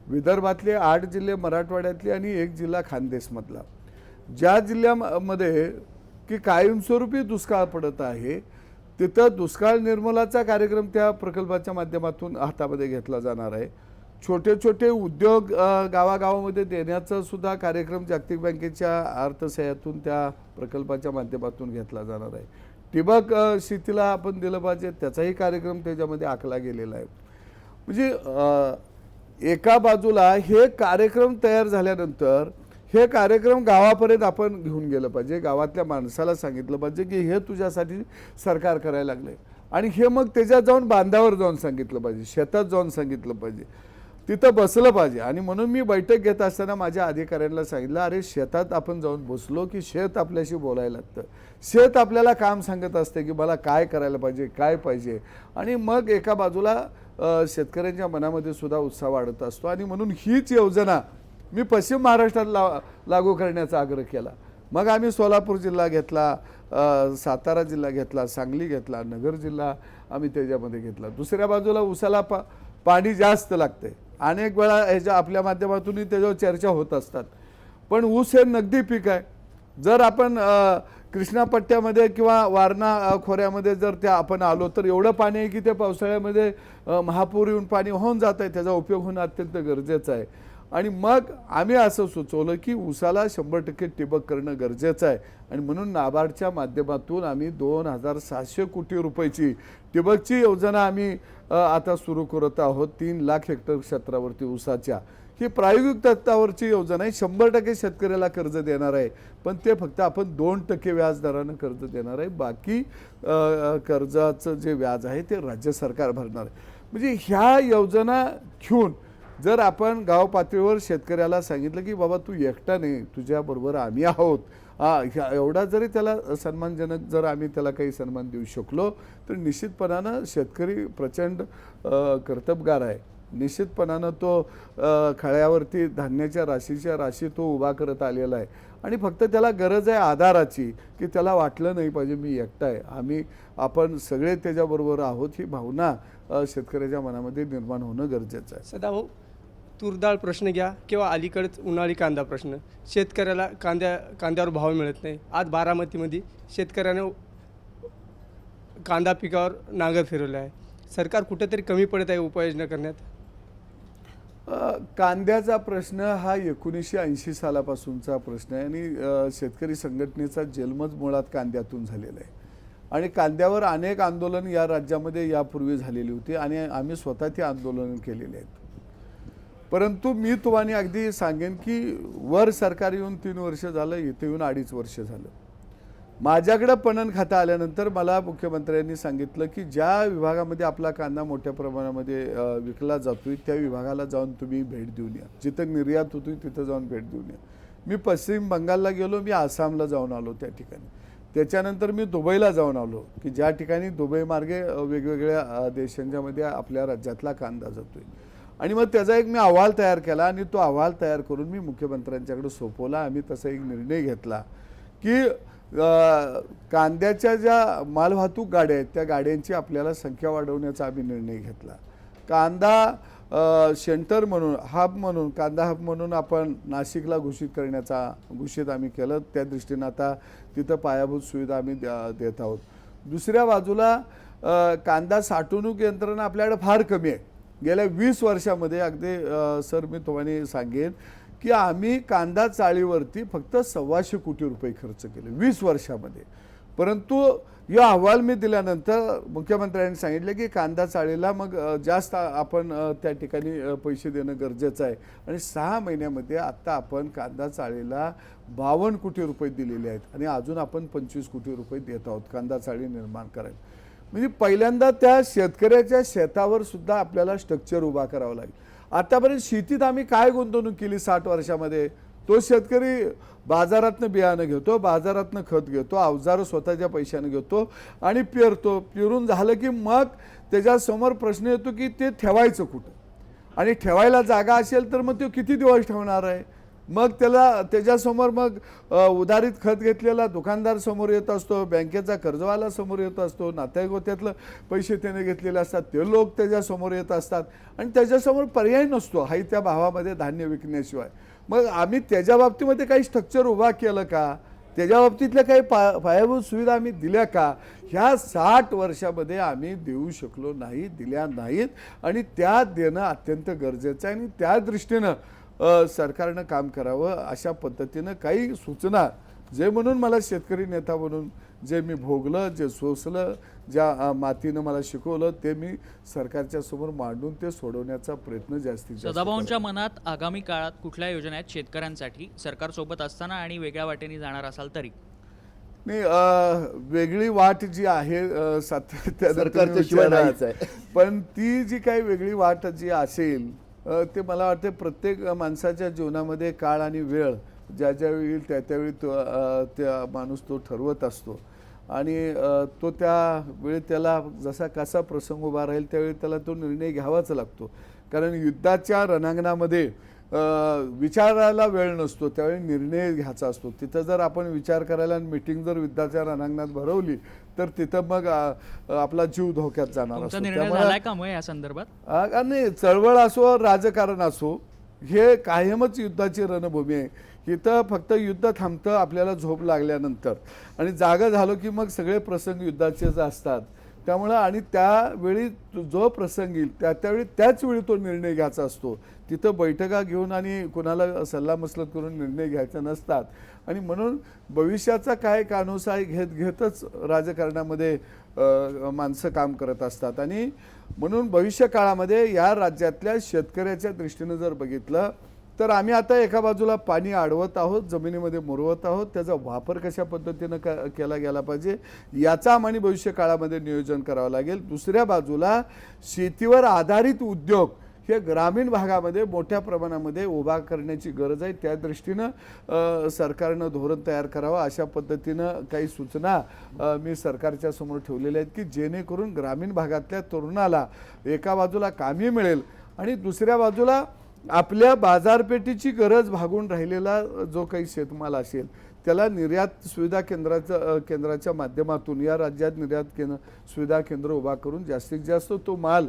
विदर्भातले, 8 जिल्हे मराठवाड्यातले आणि 1 जिल्हा खानदेशमधला, ज्या जिल्ह्यामध्ये की कायमस्वरूपी दुष्काळ पडत आहे तिथं दुष्काळ निर्मूलनाचा कार्यक्रम त्या प्रकल्पाच्या माध्यमातून हातामध्ये घेतला जाणार आहे. छोटे छोटे उद्योग गावागावामध्ये देण्याचा सुद्धा कार्यक्रम जागतिक बँकेच्या अर्थसहाय्यातून त्या प्रकल्पाच्या माध्यमातून घेतला जाणार आहे. ठिबक शेतीला आपण दिलं पाहिजे त्याचाही कार्यक्रम त्याच्यामध्ये आखला गेलेला आहे. म्हणजे एका बाजूला हे कार्यक्रम तयार झाल्यानंतर हे कार्यक्रम गावापर्यंत आपण घेऊन गेलं पाहिजे. गावातल्या माणसाला सांगितलं पाहिजे की हे तुझ्यासाठी सरकार करायला लागले आणि हे मग त्याच्यात जाऊन बांधावर जाऊन सांगितलं पाहिजे, शेतात जाऊन सांगितलं पाहिजे, तिथं बसलं पाहिजे. आणि म्हणून मी बैठक घेत असताना माझ्या अधिकाऱ्यांना सांगितलं, अरे शेतात आपण जाऊन बसलो की शेत आपल्याशी बोलायला लागतं, शेत आपल्याला काम सांगत असते की मला काय करायला पाहिजे, काय पाहिजे. आणि मग एका बाजूला शेतकऱ्यांच्या मनामध्ये सुद्धा उत्साह वाढत असतो आणि म्हणून हीच योजना मी पश्चिम महाराष्ट्रात लागू करण्याचा आग्रह केला. मग आम्ही सोलापूर जिल्हा घेतला, सातारा जिल्हा घेतला, सांगली घेतला, नगर जिल्हा आम्ही त्याच्यामध्ये घेतला. दुसऱ्या बाजूला ऊसाला पाणी जास्त लागते. अनेक वेळा ह्याच्या आपल्या माध्यमातूनही त्याच्यावर चर्चा होत असतात. पण ऊस हे नगदी पीक आहे. जर आपण कृष्णा पट्ट्यामध्ये किंवा वारणा खोऱ्यामध्ये जर त्या आपण आलो तर एवढं पाणी आहे की ते पावसाळ्यामध्ये महापूर येऊन पाणी होऊन जात आहे. त्याचा उपयोग होणं अत्यंत गरजेचं आहे. आणि मग आम्ही असं सुचवलं की ऊसाला 100% ठिबक करणं गरजेचं आहे आणि म्हणून नाबार्डच्या माध्यमातून आम्ही 2700 कोटी रुपयाची ठिबकची योजना आम्ही आता सुरू करत आहोत. 3 लाख हेक्टर क्षेत्रावरती ऊसाच्या. ही प्रायोगिक तत्त्वावरची योजना आहे. 100% शेतकऱ्याला कर्ज देणार आहे, पण ते फक्त आपण 2% व्याजदरानं कर्ज देणार आहे. बाकी कर्जाचं जे व्याज आहे ते राज्य सरकार भरणार आहे. म्हणजे ह्या योजना घेऊन जर आपण गाव पातळीवर शेतकऱ्याला सांगितलं की बाबा तू एकटा नाही, तुझ्याबरोबर आम्ही आहोत, एवढा जरी त्याला सन्मानजनक जर आम्ही त्याला काही सन्मान देऊ शकलो तर निश्चितपणानं शेतकरी प्रचंड कर्तबगार आहे. निश्चितपणानं तो खळ्यावरती धान्याच्या राशी तो उभा करत आलेला आहे आणि फक्त त्याला गरज आहे आधाराची की त्याला वाटलं नाही पाहिजे मी एकटा आहे, आपण सगळे त्याच्याबरोबर आहोत. ही भावना शेतकऱ्याच्या मनामध्ये निर्माण होणं गरजेचं आहे. सदाभाऊ, तूरडाळ प्रश्न घ्या किंवा अलीकडेच उन्हाळी कांदा प्रश्न, शेतकऱ्याला कांद्यावर भाव मिळत नाही. आज बारामतीमध्ये शेतकऱ्याने कांदा पिकावर नांगर फिरवलं आहे. सरकार कुठेतरी कमी पडत आहे उपाययोजना करण्यात. कांद्याचा प्रश्न हा 1980 सालापासूनचा प्रश्न आहे आणि शेतकरी संघटनेचा जन्मच मुळात कांद्यातून झालेला आहे आणि कांद्यावर अनेक आंदोलन या राज्यामध्ये यापूर्वी झालेली होती आणि आम्ही स्वतः ती आंदोलन केलेली आहेत. परंतु मी तुम्हाला अगदी सांगेन की वर सरकार येऊन 3 वर्ष झालं, इथे येऊन 2.5 वर्ष झालं. माझ्याकडं पणन खातं आल्यानंतर मला मुख्यमंत्र्यांनी सांगितलं की ज्या विभागामध्ये आपला कांदा मोठ्या प्रमाणामध्ये विकला जातोय त्या विभागाला जाऊन तुम्ही भेट देऊन या, जिथं निर्यात होतोय तिथं जाऊन भेट देऊन या. मी पश्चिम बंगालला गेलो, मी आसामला जाऊन आलो त्या ठिकाणी. त्याच्यानंतर मी दुबईला जाऊन आलो की ज्या ठिकाणी दुबई मार्गे वेगवेगळ्या देशांच्यामध्ये आपल्या राज्यातला कांदा जातोय. आणि मग त्याचा एक मी अहवाल तयार केला आणि तो अहवाल तयार करून मी मुख्यमंत्र्यांच्याकडे सोपवला. आम्ही तसा एक निर्णय घेतला की कांद्याच्या ज्या मालवाहतूक गाड्या आहेत त्या गाड्यांची आपल्याला संख्या वाढवण्याचा आम्ही निर्णय घेतला. कांदा सेंटर म्हणून हब म्हणून कांदा हब म्हणून आपण नाशिकला घोषित आम्ही केलं. त्या दृष्टीनं आता तिथं पायाभूत सुविधा आम्ही देत आहोत. दुसऱ्या बाजूला कांदा साठवणूक यंत्रणा आपल्याकडे फार कमी आहे. गेल्या 20 वर्षामध्ये अगदी सर मी तुम्हाला सांगेन की आम्ही कांदा चाळीवरती फक्त 125 कोटी रुपये खर्च केले 20 वर्षामध्ये. परंतु हा अहवाल मी दिल्यानंतर मुख्यमंत्र्यांनी सांगितले की कांदा चाळीला मग जास्त आपण त्या ठिकाणी पैसे देणं गरजेचं आहे. आणि 6 महिन्यामध्ये आत्ता आपण कांदा चाळीला 52 कोटी रुपये दिलेले आहेत आणि अजून आपण 25 कोटी रुपये देत आहोत कांदा चाळी निर्माण करायला. म्हणजे पहिल्यांदा त्या शेतकऱ्याच्या शेतावर सुद्धा आपल्याला स्ट्रक्चर उभा करावं लागेल. आतापर्यंत शेतीत आम्ही काय गुंतवणूक केली 60 वर्षामध्ये? तो शेतकरी बाजारातनं बियाणं घेतो, बाजारातनं खत घेतो, अवजारं स्वतःच्या पैशानं घेतो आणि पेरतो. पेरून झालं की मग त्याच्यासमोर प्रश्न येतो की ते ठेवायचं कुठं, आणि ठेवायला जागा असेल तर मग तो किती दिवस ठेवणार आहे. मग त्याच्यासमोर मग उधारीत खत घेतलेला दुकानदार समोर येत असतो, बँकेचा कर्जवाला समोर येत असतो, नात्यागोत्यातलं पैसे त्याने घेतलेले असतात ते लोक त्याच्यासमोर येत असतात आणि त्याच्यासमोर पर्याय नसतो हाही त्या भावामध्ये धान्य विकण्याशिवाय. मग आम्ही त्याच्या बाबतीमध्ये काही स्ट्रक्चर उभा केलं का? त्याच्या बाबतीतल्या काही पायाभूत सुविधा आम्ही दिल्या का? ह्या 60 वर्षामध्ये आम्ही देऊ शकलो नाही, दिल्या नाहीत आणि त्या देणं अत्यंत गरजेचं आहे आणि त्या दृष्टीनं सरकारनं काम करावं. अशा पद्धतीनं काही सूचना जे म्हणून मला शेतकरी नेता म्हणून जे मी भोगलं, जे सोसलं, ज्या मातीनं मला शिकवलं ते मी सरकारच्या समोर मांडून ते सोडवण्याचा प्रयत्न जास्तीत जास्त. सदाभाऊंच्या मनात आगामी काळात कुठल्या योजना आहेत शेतकऱ्यांसाठी सरकारसोबत असताना आणि वेगळ्या वाटेने जाणार असाल तरी? नाही, वेगळी वाट जी आहे सरकारच्या शिवाय नाहीच आहे. पण ती जी काही वेगळी वाट जी असेल ते मला वाटते प्रत्येक माणसाच्या जीवनामध्ये काळ आणि वेळ ज्या वेळी त्यावेळी त्या माणूस तो ठरवत असतो आणि तो त्यावेळी त्याला जसा कसा प्रसंग उभा राहील त्यावेळी त्याला तो निर्णय घ्यावाच लागतो. कारण युद्धाच्या रणांगणामध्ये विचारायला वेळ नसतो, त्यावेळी निर्णय घ्यायचा असतो. तिथं जर आपण विचार करायला आणि मीटिंग जर युद्धाच्या रणांगणात भरवली तर तिथं मग आपला जीव धोक्यात जाणार असतो. निर्णय झालाय का मग या संदर्भात? नाही, चळवळ असो राजकारण असो हे कायमच युद्धाची रणभूमी आहे. इथं फक्त युद्ध थांबतं आपल्याला झोप लागल्यानंतर आणि जागा झालो की मग सगळे प्रसंग युद्धाचेच असतात. त्यामुळं आणि त्यावेळी जो प्रसंग येईल त्यावेळी त्याच वेळी तो निर्णय घ्यायचा असतो. तिथं बैठका घेऊन आणि कोणाला सल्लामसलत करून निर्णय घ्यायचे नसतात. आणि म्हणून भविष्याचा काय कानोसा घेतच राजकारणामध्ये माणसं काम करत असतात. आणि म्हणून भविष्य काळामध्ये या राज्यातल्या शेतकऱ्याच्या दृष्टीनं जर बघितलं तर आम्ही आता एका बाजूला पाणी अडवत आहोत, जमिनीमध्ये मुरवत आहोत, त्याचा वापर कशा पद्धतीनं केला गेला पाहिजे याचा आम्हाला भविष्य काळामध्ये नियोजन करावं लागेल. दुसऱ्या बाजूला शेतीवर आधारित उद्योग हे ग्रामीण भागामध्ये मोठ्या प्रमाणामध्ये उभा करण्याची गरज आहे. त्या दृष्टीनं सरकारनं धोरण तयार करावं अशा पद्धतीनं काही सूचना मी सरकारच्या समोर ठेवलेल्या आहेत की जेणेकरून ग्रामीण भागातल्या तरुणाला एका बाजूला कामी मिळेल आणि दुसऱ्या बाजूला आपल्या बाजारपेठेची गरज भागून राहिलेला जो काही शेतमाल असेल त्याला निर्यात सुविधा केंद्राच्या माध्यमातून या राज्यात निर्यात सुविधा केंद्र उभा करून जास्तीत जास्त तो माल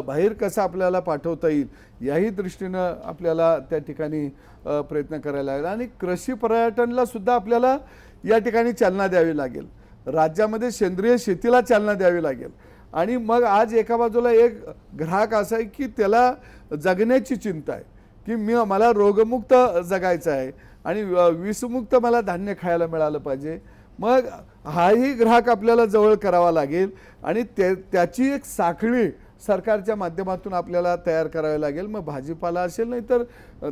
बाहेर कसा आपल्याला पाठवता येईल याही दृष्टीनं आपल्याला त्या ठिकाणी प्रयत्न करायला लागेल. आणि कृषी पर्यटनला सुद्धा आपल्याला या ठिकाणी चालना द्यावी लागेल. राज्यामध्ये सेंद्रिय शेतीला चालना द्यावी लागेल. आणि मग आज एका बाजूला एक ग्राहक असा आहे की त्याला जगण्याची चिंता आहे की मला रोगमुक्त जगायचं आहे आणि विषमुक्त मला धान्य खायला मिळालं पाहिजे. मग हाही ग्राहक आपल्याला जवळ करावा लागेल आणि त्याची एक साखळी सरकारच्या माध्यमातून आपल्याला तयार करावी लागेल. मग भाजीपाला असेल, नाही तर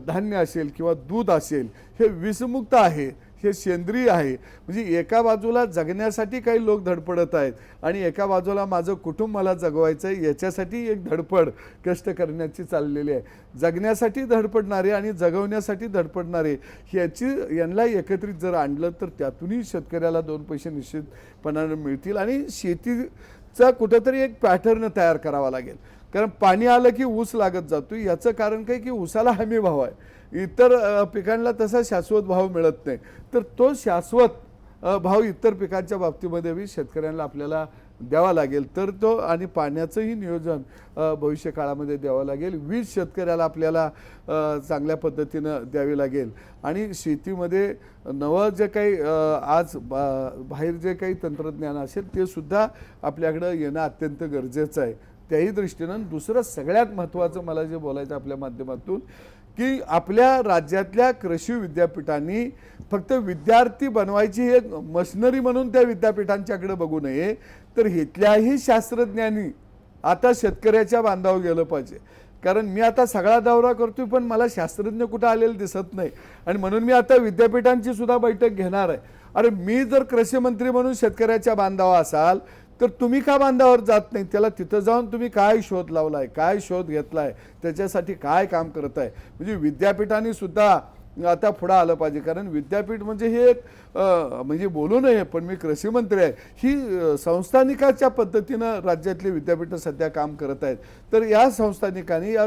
धान्य असेल किंवा दूध असेल, हे विषमुक्त आहे, हे सेंद्रिय आहे. म्हणजे एका बाजूला जगण्यासाठी काही लोक धडपडत आहेत आणि एका बाजूला माझं कुटुंब मला जगवायचं आहे याच्यासाठी एक धडपड कष्ट करण्याची चाललेली आहे. जगण्यासाठी धडपडणारे आणि जगवण्यासाठी धडपडणारे यांना एकत्रित जर आणलं तर त्यातूनही शेतकऱ्याला 2 पैसे निश्चितपणाने मिळतील आणि शेतीचा कुठंतरी एक पॅटर्न तयार करावा लागेल. कारण पाणी आलं की ऊस लागत जातो. याचं कारण काय की ऊसाला हमी भाव आहे, इतर पिकांना तसा शाश्वत भाव मिळत नाही. तर तो शाश्वत भाव इतर पिकांच्या बाबतीमध्ये शेतकऱ्यांना आपल्याला द्यावा लागेल. तर तो आणि पाण्याचंही नियोजन भविष्य काळामध्ये द्यावं लागेल. वीज शेतकऱ्याला आपल्याला चांगल्या पद्धतीनं द्यावी लागेल आणि शेतीमध्ये नवं जे काही आज बाहेर जे काही तंत्रज्ञान असेल ते सुद्धा आपल्याकडं येणं अत्यंत गरजेचं आहे. त्याही दृष्टीनं दुसरं सगळ्यात महत्त्वाचं मला जे बोलायचं आपल्या माध्यमातून की आपल्या राज्यातल्या कृषी विद्यापीठांनी फक्त विद्यार्थी बनवायची एक मशिनरी म्हणून त्या विद्यापीठांच्याकडे बघू नये, तर इथल्याही शास्त्रज्ञांनी आता शेतकऱ्याच्या बांधावर गेलं पाहिजे. कारण मी आता सगळा दौरा करतोय पण मला शास्त्रज्ञ कुठं आलेलं दिसत नाही आणि म्हणून मी आता विद्यापीठांची सुद्धा बैठक घेणार आहे. अरे मी जर कृषी मंत्री म्हणून शेतकऱ्याच्या बांधावर असाल तर तुम्ही का बांधावर जात नाही? त्याला तिथं जाऊन तुम्ही काय शोध लावलाय, काय शोध घेतलाय, त्याच्यासाठी काय काम करत आहे? म्हणजे विद्यापीठांनी सुद्धा आता पुढं आलं पाहिजे. कारण विद्यापीठ म्हणजे हे एक म्हणजे बोलू नये पण मी कृषी मंत्री आहे, ही संस्थानिकाच्या पद्धतीनं राज्यातली विद्यापीठं सध्या काम करत आहेत. तर या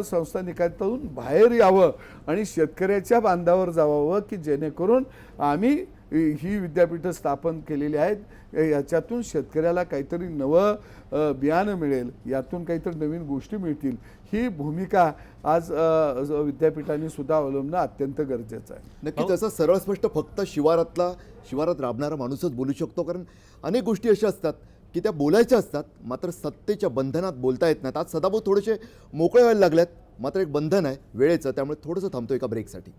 संस्थानिकातून बाहेर यावं आणि शेतकऱ्याच्या बांधावर जावावं की जेणेकरून आम्ही ही विद्यापीठं स्थापन केलेली आहेत, याच्यातून शेतकऱ्याला काहीतरी नवं बियाणं मिळेल, यातून काहीतरी नवीन गोष्टी मिळतील. ही भूमिका आज विद्यापीठांनी सुद्धा अवलंबणं अत्यंत गरजेचं आहे. नक्कीच असं सरळ स्पष्ट फक्त शिवारात राबणारा माणूसच बोलू शकतो. कारण अनेक गोष्टी अशा असतात की त्या बोलायच्या असतात मात्र सत्तेच्या बंधनात बोलता येत नाहीत. आज सदाभाऊ थोडेसे मोकळे व्हायला लागल्यात, मात्र एक बंधन आहे वेळेचं, त्यामुळे थोडंसं थांबतो एका ब्रेकसाठी.